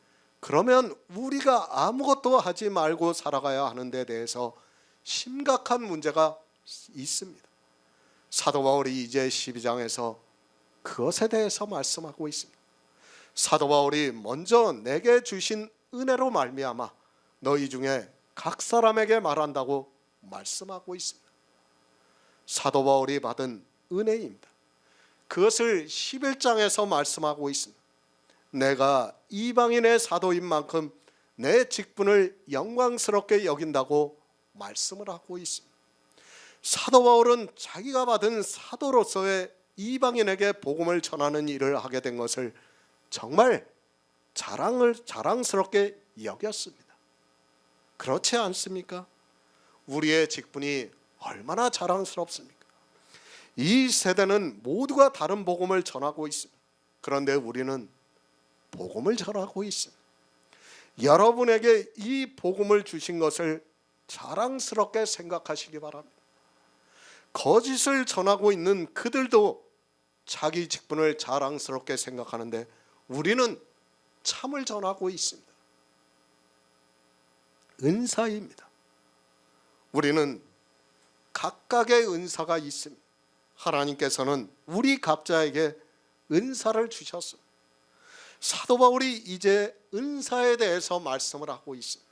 그러면 우리가 아무것도 하지 말고 살아가야 하는 데 대해서 심각한 문제가 있습니다. 사도 바울이 이제 12장에서 그것에 대해서 말씀하고 있습니다. 사도 바울이 먼저 내게 주신 은혜로 말미암아 너희 중에 각 사람에게 말한다고 말씀하고 있습니다. 사도 바울이 받은 은혜입니다. 그것을 11장에서 말씀하고 있습니다. 내가 이방인의 사도인 만큼 내 직분을 영광스럽게 여긴다고 말씀을 하고 있습니다. 사도 바울은 자기가 받은 사도로서의 이방인에게 복음을 전하는 일을 하게 된 것을 정말 자랑스럽게 여겼습니다. 그렇지 않습니까? 우리의 직분이 얼마나 자랑스럽습니까? 이 세대는 모두가 다른 복음을 전하고 있습니다. 그런데 우리는 복음을 전하고 있습니다. 여러분에게 이 복음을 주신 것을 자랑스럽게 생각하시기 바랍니다. 거짓을 전하고 있는 그들도 자기 직분을 자랑스럽게 생각하는데 우리는 참을 전하고 있습니다. 은사입니다. 우리는 각각의 은사가 있습니다. 하나님께서는 우리 각자에게 은사를 주셨습니다. 사도 바울이 이제 은사에 대해서 말씀을 하고 있습니다.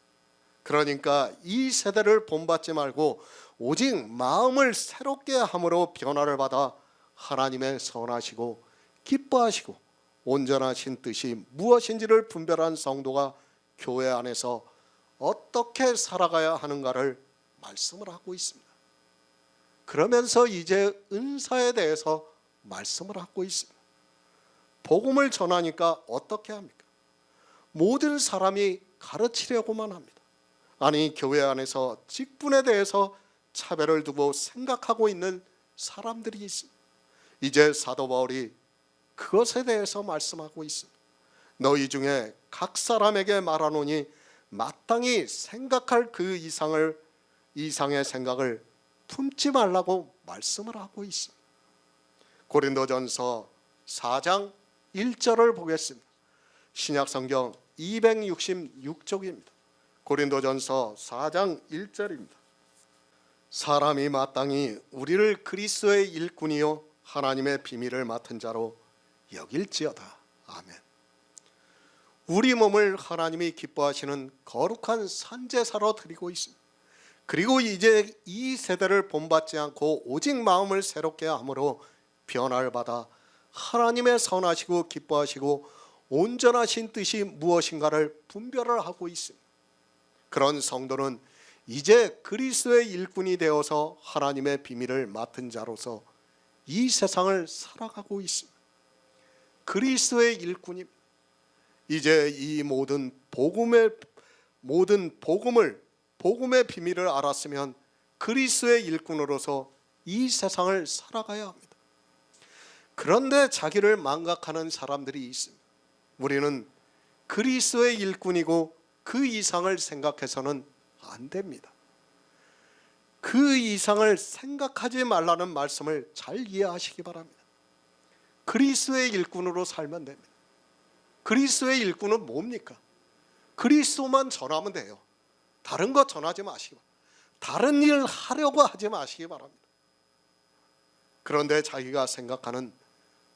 그러니까 이 세대를 본받지 말고 오직 마음을 새롭게 함으로 변화를 받아 하나님의 선하시고 기뻐하시고 온전하신 뜻이 무엇인지를 분별한 성도가 교회 안에서 어떻게 살아가야 하는가를 말씀을 하고 있습니다. 그러면서 이제 은사에 대해서 말씀을 하고 있습니다. 복음을 전하니까 어떻게 합니까? 모든 사람이 가르치려고만 합니다. 아니, 교회 안에서 직분에 대해서 차별을 두고 생각하고 있는 사람들이 있습니다. 이제 사도 바울이 그것에 대해서 말씀하고 있습니다. 너희 중에 각 사람에게 말하노니 마땅히 생각할 그 이상의 생각을 품지 말라고 말씀을 하고 있습니다. 고린도전서 4장 1절을 보겠습니다. 신약성경 266쪽입니다. 고린도전서 4장 1절입니다. 사람이 마땅히 우리를 그리스도의 일꾼이요 하나님의 비밀을 맡은 자로 여길지어다. 아멘. 우리 몸을 하나님이 기뻐하시는 거룩한 산제사로 드리고 있습니다. 그리고 이제 이 세대를 본받지 않고 오직 마음을 새롭게 함으로 변화를 받아 하나님의 선하시고 기뻐하시고 온전하신 뜻이 무엇인가를 분별을 하고 있습니다. 그런 성도는 이제 그리스도의 일꾼이 되어서 하나님의 비밀을 맡은 자로서 이 세상을 살아가고 있습니다. 그리스도의 일꾼입니다. 이제 이 모든 복음의 비밀을 알았으면 그리스도의 일꾼으로서 이 세상을 살아가야 합니다. 그런데 자기를 망각하는 사람들이 있습니다. 우리는 그리스도의 일꾼이고 그 이상을 생각해서는 안 됩니다. 그 이상을 생각하지 말라는 말씀을 잘 이해하시기 바랍니다. 그리스도의 일꾼으로 살면 됩니다. 그리스도의 일꾼은 뭡니까? 그리스도만 전하면 돼요. 다른 거 전하지 마시고 다른 일 하려고 하지 마시기 바랍니다. 그런데 자기가 생각하는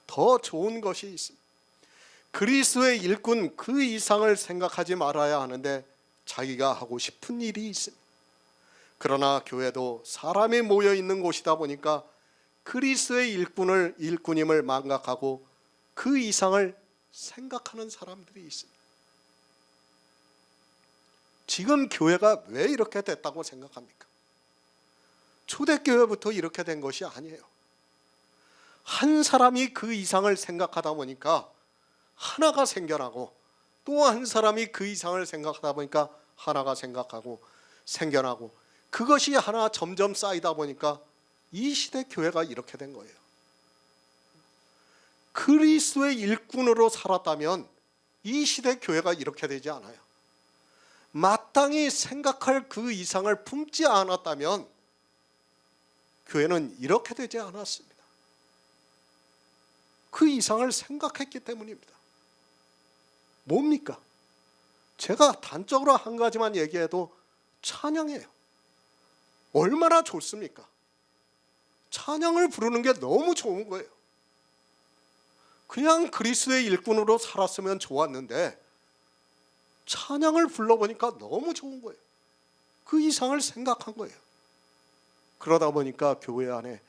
더 좋은 것이 있습니다. 그리스도의 일꾼 그 이상을 생각하지 말아야 하는데 자기가 하고 싶은 일이 있습니다. 그러나 교회도 사람이 모여 있는 곳이다 보니까 그리스도의 일꾼임을 망각하고 그 이상을 생각하는 사람들이 있습니다. 지금 교회가 왜 이렇게 됐다고 생각합니까? 초대교회부터 이렇게 된 것이 아니에요. 한 사람이 그 이상을 생각하다 보니까 하나가 생겨나고 또 한 사람이 그 이상을 생각하다 보니까 하나가 생겨나고 그것이 하나 점점 쌓이다 보니까 이 시대 교회가 이렇게 된 거예요. 그리스도의 일꾼으로 살았다면 이 시대 교회가 이렇게 되지 않아요. 마땅히 생각할 그 이상을 품지 않았다면 교회는 이렇게 되지 않았습니다. 그 이상을 생각했기 때문입니다. 뭡니까? 제가 단적으로 한 가지만 얘기해도 찬양이에요. 얼마나 좋습니까? 찬양을 부르는 게 너무 좋은 거예요. 그냥 그리스도의 일꾼으로 살았으면 좋았는데 찬양을 불러보니까 너무 좋은 거예요. 그 이상을 생각한 거예요. 그러다 보니까 교회 안에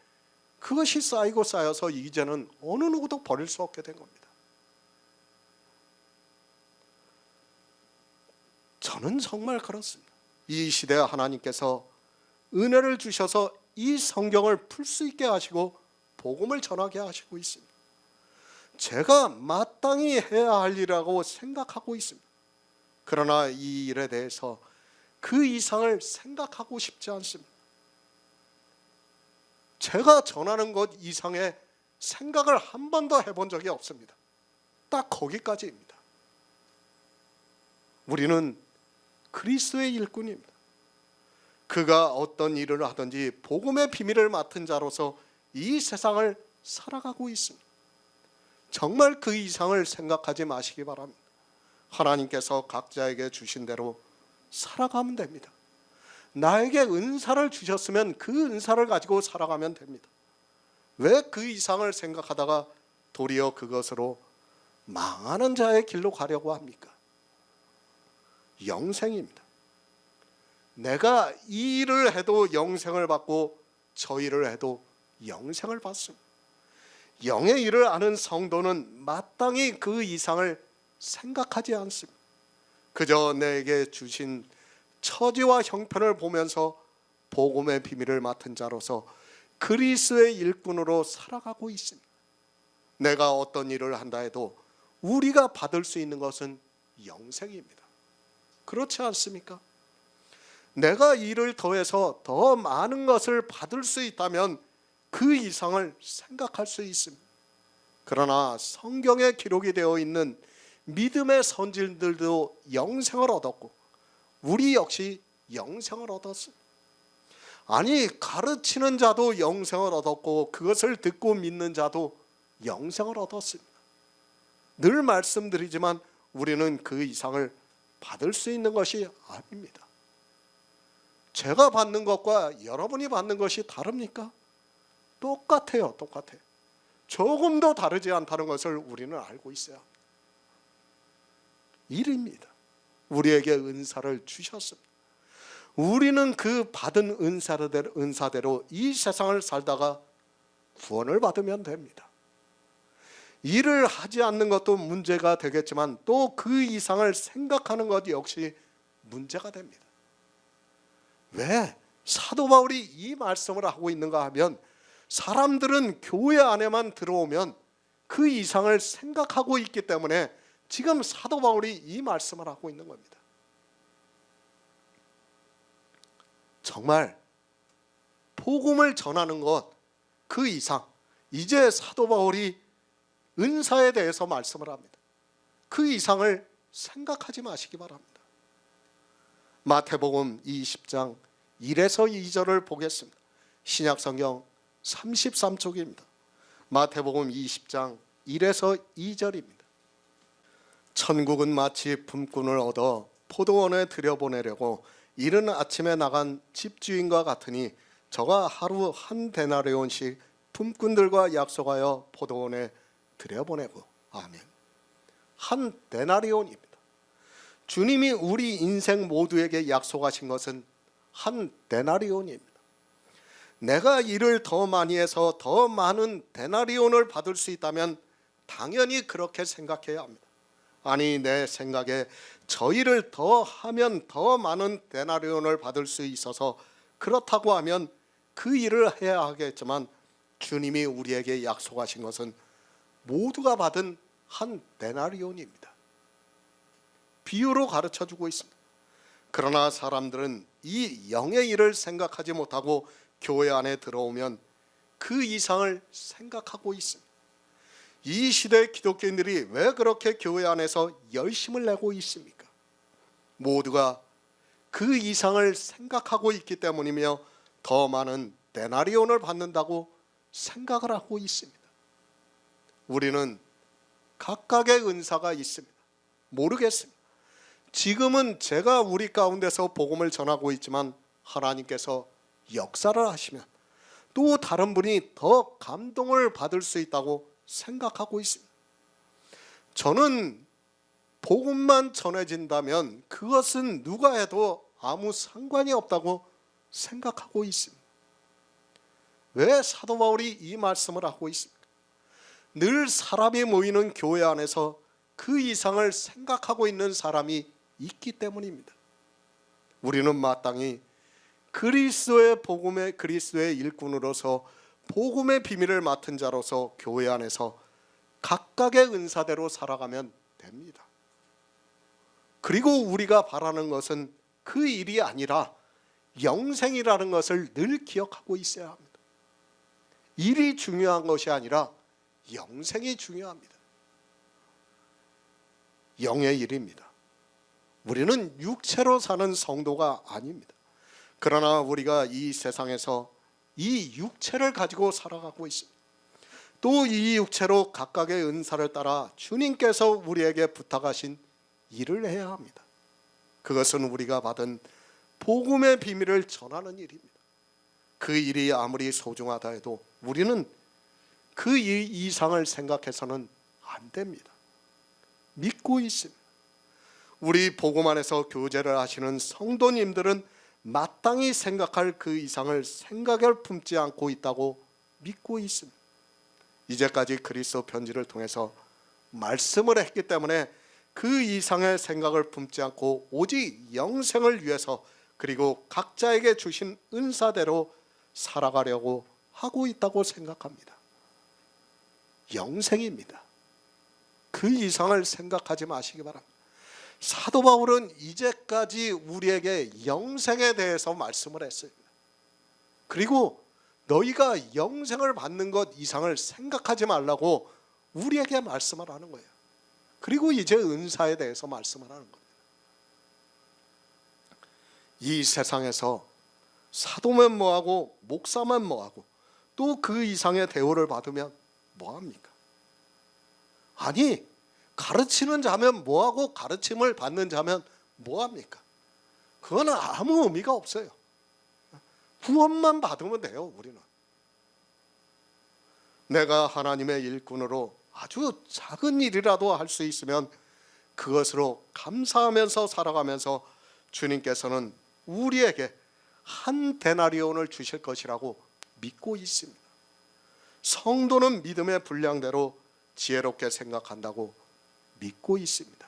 그것이 쌓이고 쌓여서 이제는 어느 누구도 버릴 수 없게 된 겁니다. 저는 정말 그렇습니다. 이 시대에 하나님께서 은혜를 주셔서 이 성경을 풀 수 있게 하시고 복음을 전하게 하시고 있습니다. 제가 마땅히 해야 할 일이라고 생각하고 있습니다. 그러나 이 일에 대해서 그 이상을 생각하고 싶지 않습니다. 제가 전하는 것 이상의 생각을 한 번도 해본 적이 없습니다. 딱 거기까지입니다. 우리는 그리스도의 일꾼입니다. 그가 어떤 일을 하든지 복음의 비밀을 맡은 자로서 이 세상을 살아가고 있습니다. 정말 그 이상을 생각하지 마시기 바랍니다. 하나님께서 각자에게 주신 대로 살아가면 됩니다. 나에게 은사를 주셨으면 그 은사를 가지고 살아가면 됩니다. 왜 그 이상을 생각하다가 도리어 그것으로 망하는 자의 길로 가려고 합니까? 영생입니다. 내가 이 일을 해도 영생을 받고 저 일을 해도 영생을 받습니다. 영의 일을 아는 성도는 마땅히 그 이상을 생각하지 않습니다. 그저 내게 주신 처지와 형편을 보면서 복음의 비밀을 맡은 자로서 그리스도의 일꾼으로 살아가고 있습니다. 내가 어떤 일을 한다 해도 우리가 받을 수 있는 것은 영생입니다. 그렇지 않습니까? 내가 이를 더해서 더 많은 것을 받을 수 있다면 그 이상을 생각할 수 있습니다. 그러나 성경에 기록이 되어 있는 믿음의 선진들도 영생을 얻었고 우리 역시 영생을 얻었습니다. 아니, 가르치는 자도 영생을 얻었고 그것을 듣고 믿는 자도 영생을 얻었습니다. 늘 말씀드리지만 우리는 그 이상을 받을 수 있는 것이 아닙니다. 제가 받는 것과 여러분이 받는 것이 다릅니까? 똑같아요. 똑같아요. 조금도 다르지 않다는 것을 우리는 알고 있어야 합니다. 일입니다. 우리에게 은사를 주셨습니다. 우리는 그 받은 은사대로 이 세상을 살다가 구원을 받으면 됩니다. 일을 하지 않는 것도 문제가 되겠지만 또 그 이상을 생각하는 것 역시 문제가 됩니다. 왜 사도 바울이 이 말씀을 하고 있는가 하면 사람들은 교회 안에만 들어오면 그 이상을 생각하고 있기 때문에 지금 사도 바울이 이 말씀을 하고 있는 겁니다. 정말 복음을 전하는 것 그 이상, 이제 사도 바울이 은사에 대해서 말씀을 합니다. 그 이상을 생각하지 마시기 바랍니다. 마태복음 20장 1에서 2절을 보겠습니다. 신약성경 33쪽입니다. 마태복음 20장 1에서 2절입니다. 천국은 마치 품꾼을 얻어 포도원에 들여보내려고 이른 아침에 나간 집주인과 같으니 저가 하루 한 데나리온씩 품꾼들과 약속하여 포도원에 들여보내고. 아멘. 한 데나리온입니다. 주님이 우리 인생 모두에게 약속하신 것은 한 데나리온입니다. 내가 일을 더 많이 해서 더 많은 데나리온을 받을 수 있다면 당연히 그렇게 생각해야 합니다. 아니, 내 생각에 저 일을 더 하면 더 많은 데나리온을 받을 수 있어서 그렇다고 하면 그 일을 해야 하겠지만 주님이 우리에게 약속하신 것은 모두가 받은 한 데나리온입니다. 비유로 가르쳐주고 있습니다. 그러나 사람들은 이 영의 일을 생각하지 못하고 교회 안에 들어오면 그 이상을 생각하고 있습니다. 이 시대의 기독교인들이 왜 그렇게 교회 안에서 열심을 내고 있습니까? 모두가 그 이상을 생각하고 있기 때문이며 더 많은 데나리온을 받는다고 생각을 하고 있습니다. 우리는 각각의 은사가 있습니다. 모르겠습니다. 지금은 제가 우리 가운데서 복음을 전하고 있지만 하나님께서 역사를 하시면 또 다른 분이 더 감동을 받을 수 있다고 생각하고 있습니다. 저는 복음만 전해진다면 그것은 누가 해도 아무 상관이 없다고 생각하고 있습니다. 왜 사도 바울이 이 말씀을 하고 있습니까? 늘 사람이 모이는 교회 안에서 그 이상을 생각하고 있는 사람이 있기 때문입니다. 우리는 마땅히 그리스도의 복음의 그리스도의 일꾼으로서 복음의 비밀을 맡은 자로서 교회 안에서 각각의 은사대로 살아가면 됩니다. 그리고 우리가 바라는 것은 그 일이 아니라 영생이라는 것을 늘 기억하고 있어야 합니다. 일이 중요한 것이 아니라 영생이 중요합니다. 영의 일입니다. 우리는 육체로 사는 성도가 아닙니다. 그러나 우리가 이 세상에서 이 육체를 가지고 살아가고 있습니다. 또 이 육체로 각각의 은사를 따라 주님께서 우리에게 부탁하신 일을 해야 합니다. 그것은 우리가 받은 복음의 비밀을 전하는 일입니다. 그 일이 아무리 소중하다 해도 우리는 그 일 이상을 생각해서는 안 됩니다. 믿고 있습니다. 우리 복음 안에서 교제를 하시는 성도님들은 마땅히 생각할 그 이상을 생각을 품지 않고 있다고 믿고 있습니다. 이제까지 그리스도 편지를 통해서 말씀을 했기 때문에 그 이상의 생각을 품지 않고 오직 영생을 위해서 그리고 각자에게 주신 은사대로 살아가려고 하고 있다고 생각합니다. 영생입니다. 그 이상을 생각하지 마시기 바랍니다. 사도 바울은 이제까지 우리에게 영생에 대해서 말씀을 했습니다. 그리고 너희가 영생을 받는 것 이상을 생각하지 말라고 우리에게 말씀을 하는 거예요. 그리고 이제 은사에 대해서 말씀을 하는 겁니다. 이 세상에서 사도면 뭐하고 목사면 뭐하고 또 그 이상의 대우를 받으면 뭐합니까? 아니, 가르치는 자면 뭐하고 가르침을 받는 자면 뭐합니까? 그거는 아무 의미가 없어요. 구원만 받으면 돼요. 우리는 내가 하나님의 일꾼으로 아주 작은 일이라도 할 수 있으면 그것으로 감사하면서 살아가면서 주님께서는 우리에게 한 데나리온을 주실 것이라고 믿고 있습니다. 성도는 믿음의 분량대로 지혜롭게 생각한다고 믿고 있습니다.